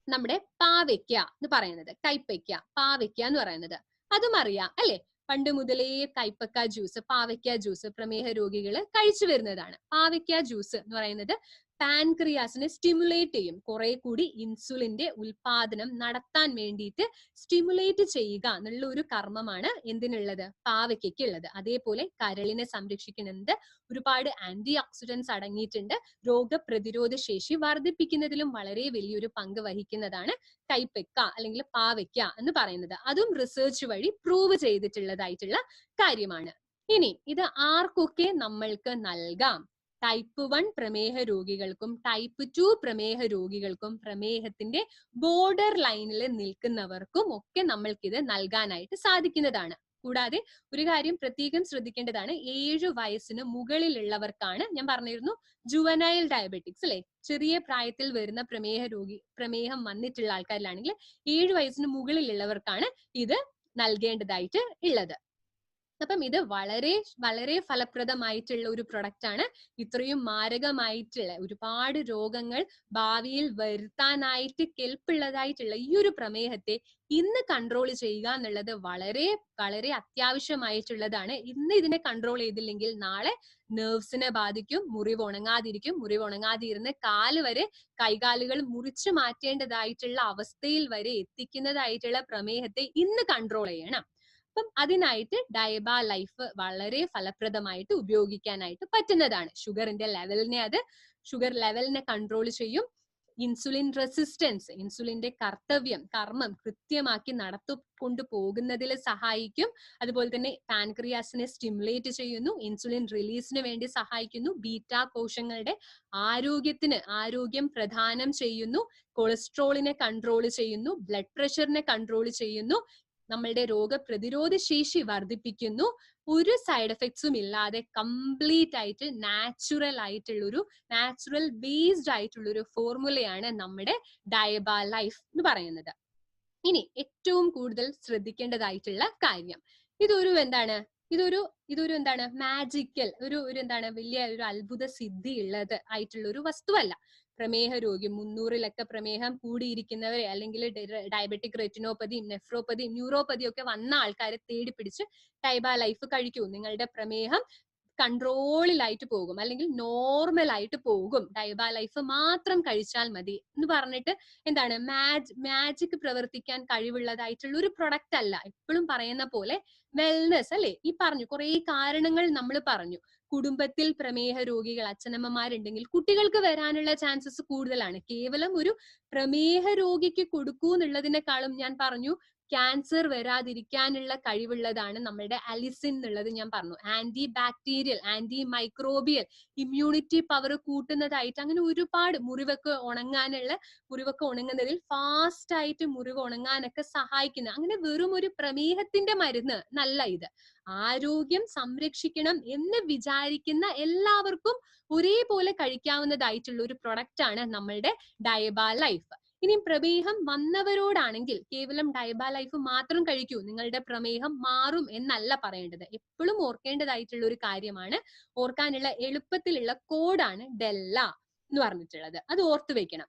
നമ്മുടെ പാവയ്ക്ക എന്ന് പറയുന്നത്, കൈപ്പയ്ക്ക, പാവയ്ക്ക എന്ന് പറയുന്നത്. അതും അറിയാം, അല്ലെ, പണ്ട് മുതലേ കൈപ്പക്ക ജ്യൂസ്, പാവയ്ക്ക ജ്യൂസ് പ്രമേഹ രോഗികൾ കഴിച്ചു വരുന്നതാണ്. പാവയ്ക്ക ജ്യൂസ് എന്ന് പറയുന്നത് പാൻക്രിയാസിനെ സ്റ്റിമുലേറ്റ് ചെയ്യും. കുറെ കൂടി ഇൻസുലിന്റെ ഉൽപാദനം നടത്താൻ വേണ്ടിയിട്ട് സ്റ്റിമുലേറ്റ് ചെയ്യുക എന്നുള്ള ഒരു കർമ്മമാണ് എന്തിനുള്ളത്, പാവയ്ക്ക് ഉള്ളത്. അതേപോലെ കരളിനെ സംരക്ഷിക്കുന്നത് ഒരുപാട് ആന്റി ഓക്സിഡൻസ് അടങ്ങിയിട്ടുണ്ട്. രോഗപ്രതിരോധ ശേഷി വർദ്ധിപ്പിക്കുന്നതിലും വളരെ വലിയൊരു പങ്ക് വഹിക്കുന്നതാണ് കൈപ്പക്ക അല്ലെങ്കിൽ പാവയ്ക്ക എന്ന് പറയുന്നത്. അതും റിസർച്ച് വഴി പ്രൂവ് ചെയ്തിട്ടുള്ളതായിട്ടുള്ള കാര്യമാണ്. ഇനി ഇത് ആർക്കൊക്കെ നമ്മൾക്ക് നൽകാം? ടൈപ്പ് 1 പ്രമേഹ രോഗികൾക്കും ടൈപ്പ് 2 പ്രമേഹ രോഗികൾക്കും പ്രമേഹത്തിന്റെ ബോർഡർ ലൈനിൽ നിൽക്കുന്നവർക്കും ഒക്കെ നമ്മൾക്കിത് നൽകാനായിട്ട് സാധിക്കുന്നതാണ്. കൂടാതെ ഒരു കാര്യം പ്രത്യേകം ശ്രദ്ധിക്കേണ്ടതാണ്, 7 വയസ്സിന് മുകളിലുള്ളവർക്കാണ്, ഞാൻ പറഞ്ഞിരുന്നു ജുവനൈൽ ഡയബറ്റിക്സ് അല്ലെ, ചെറിയ പ്രായത്തിൽ വരുന്ന പ്രമേഹം വന്നിട്ടുള്ള ആൾക്കാരിലാണെങ്കിൽ 7 വയസ്സിന് മുകളിലുള്ളവർക്കാണ് ഇത് നൽകേണ്ടതായിട്ട് ഉള്ളത്. അപ്പം ഇത് വളരെ വളരെ ഫലപ്രദമായിട്ടുള്ള ഒരു പ്രൊഡക്റ്റ് ആണ്. ഇത്രയും മാരകമായിട്ടുള്ള ഒരുപാട് രോഗങ്ങൾ ഭാവിയിൽ വരുത്താനായിട്ട് കെൽപ്പുള്ളതായിട്ടുള്ള ഈ ഒരു പ്രമേഹത്തെ ഇന്ന് കൺട്രോൾ ചെയ്യുക എന്നുള്ളത് വളരെ വളരെ അത്യാവശ്യമായിട്ടുള്ളതാണ്. ഇന്ന് ഇതിനെ കൺട്രോൾ ചെയ്തില്ലെങ്കിൽ നാളെ നെർവ്സിനെ ബാധിക്കും, മുറിവ് ഉണങ്ങാതിരിക്കും, മുറിവ് ഉണങ്ങാതിരുന്ന് കാല് വരെ കൈകാലുകൾ മുറിച്ചു മാറ്റേണ്ടതായിട്ടുള്ള അവസ്ഥയിൽ വരെ എത്തിക്കുന്നതായിട്ടുള്ള പ്രമേഹത്തെ ഇന്ന് കൺട്രോൾ ചെയ്യണം. അപ്പം അതിനായിട്ട് ഡയബ ലൈഫ് വളരെ ഫലപ്രദമായിട്ട് ഉപയോഗിക്കാനായിട്ട് പറ്റുന്നതാണ്. ഷുഗർ ലെവലിനെ കൺട്രോൾ ചെയ്യും. ഇൻസുലിൻ റെസിസ്റ്റൻസ്, ഇൻസുലിന്റെ കർമ്മം കൃത്യമാക്കി നടത്തിക്കൊണ്ടു പോകുന്നതിൽ സഹായിക്കും. അതുപോലെ തന്നെ പാൻക്രിയാസിനെ സ്റ്റിമുലേറ്റ് ചെയ്യുന്നു, ഇൻസുലിൻ റിലീസിന് വേണ്ടി സഹായിക്കുന്നു, ബീറ്റാ കോശങ്ങളുടെ ആരോഗ്യം പ്രദാനം ചെയ്യുന്നു, കൊളസ്ട്രോളിനെ കൺട്രോൾ ചെയ്യുന്നു, ബ്ലഡ് പ്രഷറിനെ കൺട്രോൾ ചെയ്യുന്നു, നമ്മളുടെ രോഗപ്രതിരോധ ശേഷി വർദ്ധിപ്പിക്കുന്നു. ഒരു സൈഡ് എഫക്ട്സും ഇല്ലാതെ കംപ്ലീറ്റ് ആയിട്ട് നാച്ചുറൽ ബേസ്ഡ് ആയിട്ടുള്ള ഒരു ഫോർമുലയാണ് നമ്മുടെ ഡയബ ലൈഫ് എന്ന് പറയുന്നത്. ഇനി ഏറ്റവും കൂടുതൽ ശ്രദ്ധിക്കേണ്ടതായിട്ടുള്ള കാര്യം, ഇതൊരു മാജിക്കൽ വലിയ ഒരു അത്ഭുത സിദ്ധി ഉള്ളത് ആയിട്ടുള്ള ഒരു വസ്തുവല്ല. പ്രമേഹ രോഗി 300-ലൊക്കെ പ്രമേഹം കൂടിയിരിക്കുന്നവരെ അല്ലെങ്കിൽ ഡയബറ്റിക് റെറ്റിനോപ്പതിയും നെഫ്രോപ്പതിയും ന്യൂറോപ്പതിയും ഒക്കെ വന്ന ആൾക്കാരെ തേടി പിടിച്ച് ഡയബ ലൈഫ് കഴിക്കൂ, നിങ്ങളുടെ പ്രമേഹം കൺട്രോളിലായിട്ട് പോകും അല്ലെങ്കിൽ നോർമൽ ആയിട്ട് പോകും, ഡയബ ലൈഫ് മാത്രം കഴിച്ചാൽ മതി എന്ന് പറഞ്ഞിട്ട് മാജിക് പ്രവർത്തിക്കാൻ കഴിവുള്ളതായിട്ടുള്ള ഒരു പ്രൊഡക്റ്റ് അല്ല. എപ്പോഴും പറയുന്ന പോലെ വെൽനെസ് അല്ലെ, ഈ പറഞ്ഞു കുറെ കാരണങ്ങൾ നമ്മൾ പറഞ്ഞു. കുടുംബത്തിൽ പ്രമേഹ രോഗികൾ അച്ഛനമ്മമാരുണ്ടെങ്കിൽ കുട്ടികൾക്ക് വരാനുള്ള ചാൻസസ് കൂടുതലാണ്. കേവലം ഒരു പ്രമേഹ രോഗിക്ക് കൊടുക്കൂ എന്നുള്ളതിനേക്കാളും ഞാൻ പറഞ്ഞു ക്യാൻസർ വരാതിരിക്കാനുള്ള കഴിവുള്ളതാണ് നമ്മളുടെ അലിസിൻ എന്നുള്ളത് ഞാൻ പറഞ്ഞു. Anti bacterial, anti microbial immunity power കൂട്ടുന്നതായിട്ട് അങ്ങനെ ഒരുപാട് മുറിവൊക്കെ ഉണങ്ങുന്നതിൽ ഫാസ്റ്റ് ആയിട്ട് മുറിവ് ഉണങ്ങാനൊക്കെ സഹായിക്കുന്ന അങ്ങനെ വെറും ഒരു പ്രമേഹത്തിന്റെ മരുന്ന് നല്ല ഇത്. ആരോഗ്യം സംരക്ഷിക്കണം എന്ന് വിചാരിക്കുന്ന എല്ലാവർക്കും ഒരേപോലെ കഴിക്കാവുന്നതായിട്ടുള്ള ഒരു പ്രൊഡക്റ്റ് ആണ് നമ്മളുടെ ഡയബ ലൈഫ്. ഇനി പ്രമേഹം വന്നവരോടാണെങ്കിൽ കേവലം ഡയബ ലൈഫ് മാത്രം കഴിക്കൂ, നിങ്ങളുടെ പ്രമേഹം മാറും എന്നല്ല പറയേണ്ടത്. എപ്പോഴും ഓർക്കേണ്ടതായിട്ടുള്ള ഒരു കാര്യമാണ്, ഓർക്കാനുള്ള എളുപ്പത്തിലുള്ള കോഡാണ് ഡെല്ല എന്ന് പറഞ്ഞിട്ടുള്ളത്. അത് ഓർത്തു വെക്കണം.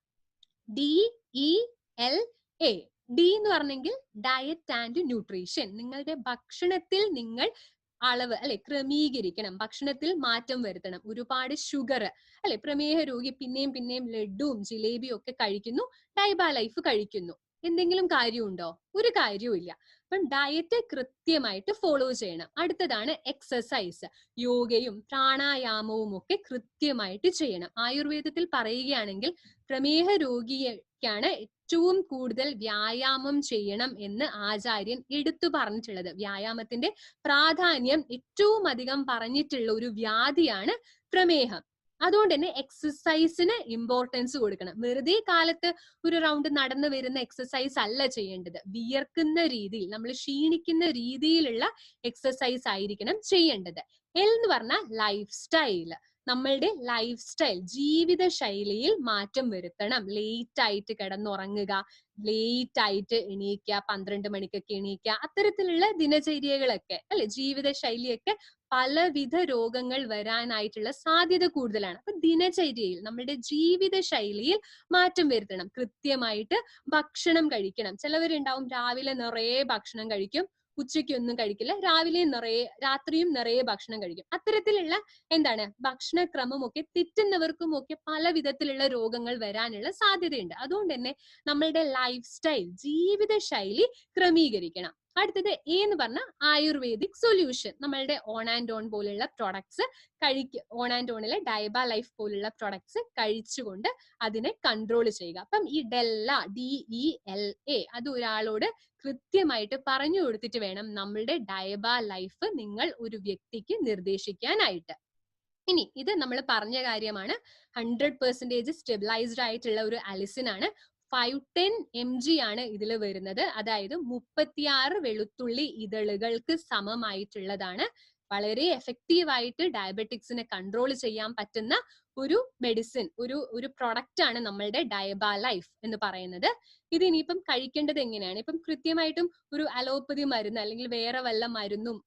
DELA. ഡി എന്ന് പറഞ്ഞെങ്കിൽ ഡയറ്റ് ആൻഡ് ന്യൂട്രീഷൻ. നിങ്ങളുടെ ഭക്ഷണത്തിൽ നിങ്ങൾ അളവ് ക്രമീകരിക്കണം, ഭക്ഷണത്തിൽ മാറ്റം വരുത്തണം. ഒരുപാട് ഷുഗർ പ്രമേഹ രോഗി പിന്നെയും ലഡുവും ജിലേബിയും ഒക്കെ കഴിക്കുന്നു, ഡയബ ലൈഫ് കഴിക്കുന്നു. എന്തെങ്കിലും കാര്യമുണ്ടോ? ഒരു കാര്യവും ഇല്ല. അപ്പം ഡയറ്റ് കൃത്യമായിട്ട് ഫോളോ ചെയ്യണം. അടുത്തതാണ് എക്സസൈസ്. യോഗയും പ്രാണായാമവും ഒക്കെ കൃത്യമായിട്ട് ചെയ്യണം. ആയുർവേദത്തിൽ പറയുകയാണെങ്കിൽ പ്രമേഹ രോഗിക്കാണ് ഏറ്റവും കൂടുതൽ വ്യായാമം ചെയ്യണം എന്ന് ആചാര്യൻ എടുത്തു പറഞ്ഞിട്ടുള്ളത്. വ്യായാമത്തിന്റെ പ്രാധാന്യം ഏറ്റവും അധികം പറഞ്ഞിട്ടുള്ള ഒരു വ്യാധിയാണ് പ്രമേഹം. അതുകൊണ്ട് തന്നെ എക്സസൈസിന് ഇമ്പോർട്ടൻസ് കൊടുക്കണം. വെറുതെ കാലത്ത് ഒരു റൗണ്ട് നടന്നു വരുന്ന എക്സസൈസ് അല്ല ചെയ്യേണ്ടത്. വിയർക്കുന്ന രീതിയിൽ, നമ്മൾ ക്ഷീണിക്കുന്ന രീതിയിലുള്ള എക്സസൈസ് ആയിരിക്കണം ചെയ്യേണ്ടത്. എൽ എന്ന് പറഞ്ഞാൽ ലൈഫ് സ്റ്റൈൽ. നമ്മളുടെ ലൈഫ് സ്റ്റൈൽ, ജീവിത ശൈലിയിൽ മാറ്റം വരുത്തണം. ലേറ്റ് ആയിട്ട് കിടന്നുറങ്ങുക, ലേറ്റ് ആയിട്ട് എണീക്കുക, 12 മണിക്കൊക്കെ എണീക്കുക, അത്തരത്തിലുള്ള ദിനചര്യകളൊക്കെ ജീവിത ശൈലിയൊക്കെ പലവിധ രോഗങ്ങൾ വരാനായിട്ടുള്ള സാധ്യത കൂടുതലാണ്. അപ്പൊ ദിനചര്യയിൽ, നമ്മളുടെ ജീവിത ശൈലിയിൽ മാറ്റം വരുത്തണം. കൃത്യമായിട്ട് ഭക്ഷണം കഴിക്കണം. ചിലവരുണ്ടാവും രാവിലെ നിറയെ ഭക്ഷണം കഴിക്കും, ഉച്ചയ്ക്കൊന്നും കഴിക്കില്ല, രാവിലെയും നിറയെ രാത്രിയും നിറയെ ഭക്ഷണം കഴിക്കും. അത്തരത്തിലുള്ള ഭക്ഷണക്രമമൊക്കെ തെറ്റുന്നവർക്കും ഒക്കെ പല വിധത്തിലുള്ള രോഗങ്ങൾ വരാനുള്ള സാധ്യതയുണ്ട്. അതുകൊണ്ട് തന്നെ നമ്മളുടെ ലൈഫ് സ്റ്റൈൽ, ജീവിത ശൈലി ക്രമീകരിക്കണം. അടുത്തത് എ എന്ന് പറഞ്ഞ ആയുർവേദിക് സൊല്യൂഷൻ. നമ്മളുടെ ഓൺ ആൻഡ് ഓൺ പോലുള്ള പ്രോഡക്ട്സ് ഓൺ ആൻഡ് ഓണിലെ ഡയബ ലൈഫ് പോലുള്ള പ്രോഡക്ട്സ് കഴിച്ചുകൊണ്ട് അതിനെ കൺട്രോൾ ചെയ്യുക. അപ്പം ഈ DELA അത് ഒരാളോട് കൃത്യമായിട്ട് പറഞ്ഞു കൊടുത്തിട്ട് വേണം നമ്മളുടെ ഡയബ ലൈഫ് നിങ്ങൾ ഒരു വ്യക്തിക്ക് നിർദ്ദേശിക്കാനായിട്ട്. ഇനി ഇത് നമ്മൾ പറഞ്ഞ കാര്യമാണ്. 100% സ്റ്റെബിലൈസ്ഡ് ആയിട്ടുള്ള ഒരു അലിസിൻ ആണ്. 510 mg ആണ് ഇതിൽ വരുന്നത്. അതായത് 36 വെളുത്തുള്ളി ഇതളുകൾക്ക് സമമായിട്ടുള്ളതാണ്. വളരെ എഫക്റ്റീവ് ആയിട്ട് ഡയബറ്റിക്സിനെ കൺട്രോൾ ചെയ്യാൻ പറ്റുന്ന ഒരു മെഡിസിൻ, ഒരു പ്രൊഡക്റ്റ് ആണ് നമ്മളുടെ ഡയബ ലൈഫ് എന്ന് പറയുന്നത്. ഇത് ഇനിയിപ്പം കഴിക്കേണ്ടത് എങ്ങനെയാണ്? ഇപ്പം കൃത്യമായിട്ടും ഒരു അലോപ്പതി മരുന്ന് അല്ലെങ്കിൽ വേറെ വല്ല മരുന്നും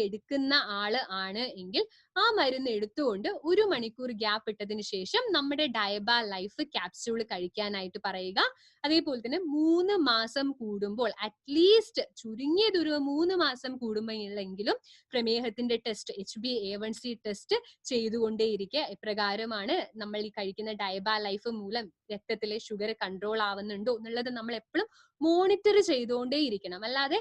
എടുക്കുന്ന ആള് ആണ് എങ്കിൽ ആ മരുന്ന് എടുത്തുകൊണ്ട് 1 മണിക്കൂർ ഗ്യാപ്പ് ഇട്ടതിന് ശേഷം നമ്മുടെ ഡയബ ലൈഫ് ക്യാപ്സ്യൂൾ കഴിക്കാനായിട്ട് പറയുക. അതേപോലെ തന്നെ 3 മാസം കൂടുമ്പോൾ, അറ്റ്ലീസ്റ്റ് ചുരുങ്ങിയത് ഒരു 3 മാസം കൂടുമ്പോഴെങ്കിലും പ്രമേഹത്തിന്റെ ടെസ്റ്റ്, HbA1c ടെസ്റ്റ് ചെയ്തുകൊണ്ടേയിരിക്കുക. ഇപ്രകാരമാണ് നമ്മൾ ഈ കഴിക്കുന്ന ഡയബ ലൈഫ് മൂലം രക്തത്തിലെ ഷുഗർ കൺട്രോൾ ആവുന്നുണ്ടോ എന്നുള്ളത് നമ്മൾ എപ്പോഴും മോണിറ്റർ ചെയ്തുകൊണ്ടേയിരിക്കണം. അല്ലാതെ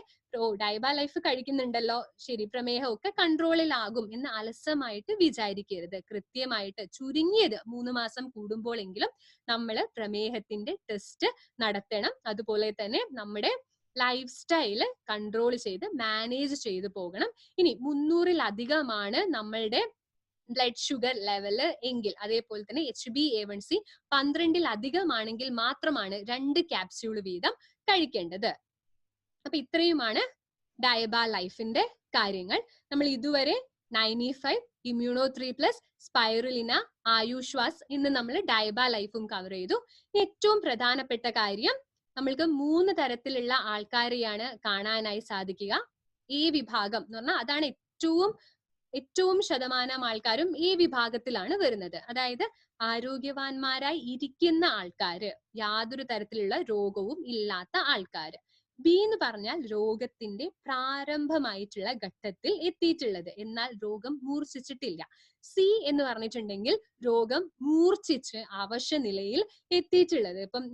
ഡയബ ലൈഫ് കഴിക്കുന്നുണ്ടല്ലോ, ശരി പ്രമേഹമൊക്കെ കൺട്രോളിലാകും എന്ന് അലസമായിട്ട് വിചാരിക്കരുത്. കൃത്യമായിട്ട് ചുരുങ്ങിയത് 3 മാസം കൂടുമ്പോഴെങ്കിലും നമ്മൾ പ്രമേഹത്തിന്റെ ടെസ്റ്റ് നടത്തണം. അതുപോലെ തന്നെ നമ്മുടെ ലൈഫ് സ്റ്റൈല് കൺട്രോൾ ചെയ്ത് മാനേജ് ചെയ്ത് പോകണം. ഇനി 300-ലധികമാണ് നമ്മളുടെ ബ്ലഡ് ഷുഗർ ലെവല് എങ്കിൽ, അതേപോലെ തന്നെ HbA1c 12-ലധികമാണെങ്കിൽ മാത്രമാണ് 2 ക്യാപ്സ്യൂൾ വീതം കഴിക്കേണ്ടത്. അപ്പൊ ഇത്രയുമാണ് ഡയബ ലൈഫിന്റെ കാര്യങ്ങൾ. നമ്മൾ ഇതുവരെ 95, ഇമ്മ്യൂണോ 3+, സ്പൈറുലിന, ആയുഷ്വാസ് ഇന്ന് നമ്മൾ ഡയബ ലൈഫും കവർ ചെയ്തു. ഏറ്റവും പ്രധാനപ്പെട്ട കാര്യം, നമ്മൾക്ക് 3 തരത്തിലുള്ള ആൾക്കാരെയാണ് കാണാനായി സാധിക്കുക. ഈ വിഭാഗം എന്ന് പറഞ്ഞാൽ അതാണ് ഏറ്റവും ശതമാനം ആൾക്കാരും ഈ വിഭാഗത്തിലാണ് വരുന്നത്. അതായത് ആരോഗ്യവാന്മാരായി ഇരിക്കുന്ന ആൾക്കാര്, യാതൊരു തരത്തിലുള്ള രോഗവും ഇല്ലാത്ത ആൾക്കാര്. ബി എന്ന് പറഞ്ഞാൽ രോഗത്തിന്റെ പ്രാരംഭമായിട്ടുള്ള ഘട്ടത്തിൽ എത്തിയിട്ടുള്ളത്, എന്നാൽ രോഗം മൂർച്ഛിച്ചിട്ടില്ല. സി എന്ന് പറഞ്ഞിട്ടുണ്ടെങ്കിൽ രോഗം മൂർച്ഛിച്ച് അവശ നിലയിൽ എത്തിയിട്ടുള്ളത്. ഇപ്പം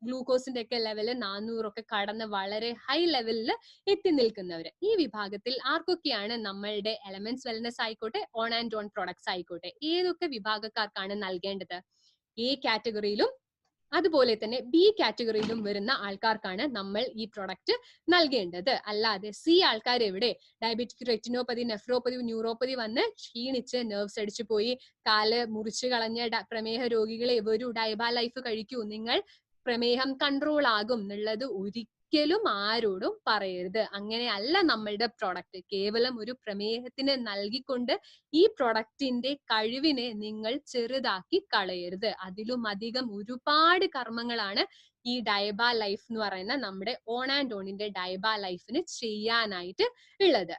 ഗ്ലൂക്കോസിന്റെ ഒക്കെ ലെവല് 400 കടന്ന് വളരെ ഹൈ ലെവലിൽ എത്തി നിൽക്കുന്നവര്. ഈ വിഭാഗത്തിൽ ആർക്കൊക്കെയാണ് നമ്മളുടെ എലമെന്റ്സ് വെൽനസ് ആയിക്കോട്ടെ, ഓൺ ആൻഡ് ഓൺ പ്രൊഡക്ട്സ് ആയിക്കോട്ടെ, ഏതൊക്കെ വിഭാഗക്കാർക്കാണ് നൽകേണ്ടത്? എ കാറ്റഗറിയിലും അതുപോലെ തന്നെ ബി കാറ്റഗറിയിലും വരുന്ന ആൾക്കാർക്കാണ് നമ്മൾ ഈ പ്രൊഡക്റ്റ് നൽകേണ്ടത്. അല്ലാതെ സി ആൾക്കാർ എവിടെ? ഡയബറ്റിക് റെറ്റിനോപ്പതി, നെഫ്രോപ്പതി, ന്യൂറോപ്പതി വന്ന് ക്ഷീണിച്ച് നെർവ്സ് അടിച്ചു പോയി കാല് മുറിച്ചു കളഞ്ഞ പ്രമേഹ രോഗികളെ ഒരു ഡയബ ലൈഫ് കഴിക്കൂ, നിങ്ങൾ പ്രമേഹം കൺട്രോൾ ആകും എന്നുള്ളത് ഒരിക്കലും ആരോടും പറയരുത്. അങ്ങനെയല്ല നമ്മളുടെ പ്രൊഡക്റ്റ്. കേവലം ഒരു പ്രമേഹത്തിന് നൽകിക്കൊണ്ട് ഈ പ്രൊഡക്റ്റിന്റെ കഴിവിനെ നിങ്ങൾ ചെറുതാക്കി കളയരുത്. അതിലും അധികം ഒരുപാട് കർമ്മങ്ങളാണ് ഈ ഡയബ ലൈഫ് എന്ന് പറയുന്ന നമ്മുടെ ഓൺ ആൻഡ് ഓണിന്റെ ഡയബ ലൈഫിന് ചെയ്യാനായിട്ട് ഉള്ളത്.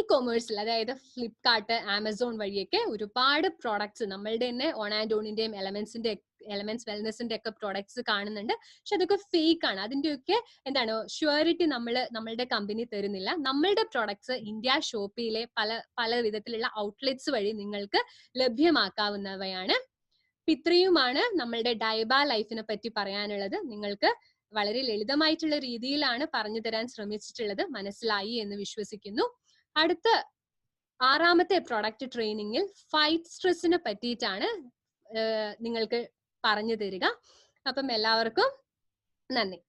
കൊമേഴ്സിൽ, അതായത് ഫ്ലിപ്കാർട്ട്, ആമസോൺ വഴിയൊക്കെ ഒരുപാട് പ്രോഡക്ട്സ് നമ്മളുടെ തന്നെ ഓൺ ആൻഡ് ഓണിന്റെയും എലമെന്റ്സ് വെൽനസിന്റെ ഒക്കെ പ്രോഡക്ട്സ് കാണുന്നുണ്ട്. പക്ഷെ അതൊക്കെ ഫേക്ക് ആണ്. അതിന്റെയൊക്കെ ഷ്യൂരിറ്റി നമ്മളുടെ കമ്പനി തരുന്നില്ല. നമ്മളുടെ പ്രോഡക്ട്സ് ഇന്ത്യ ഷോപ്പിയിലെ പല വിധത്തിലുള്ള ഔട്ട്ലെറ്റ്സ് വഴി നിങ്ങൾക്ക് ലഭ്യമാക്കാവുന്നവയാണ്. ഇത്രയുമാണ് നമ്മളുടെ ഡയബ ലൈഫിനെ പറ്റി പറയാനുള്ളത്. നിങ്ങൾക്ക് വളരെ ലളിതമായിട്ടുള്ള രീതിയിലാണ് പറഞ്ഞു തരാൻ ശ്രമിച്ചിട്ടുള്ളത്. മനസ്സിലായി എന്ന് വിശ്വസിക്കുന്നു. അടുത്ത 6ാമത്തെ പ്രൊഡക്റ്റ് ട്രെയിനിങ്ങിൽ ഫൈറ്റ് സ്ട്രെസ്സിനെ പറ്റിയിട്ടാണ് നിങ്ങൾക്ക് പറഞ്ഞു തരിക. അപ്പം എല്ലാവർക്കും നന്ദി.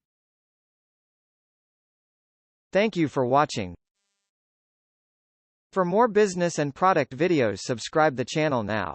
Thank you for watching. For more business and product videos, subscribe the channel now.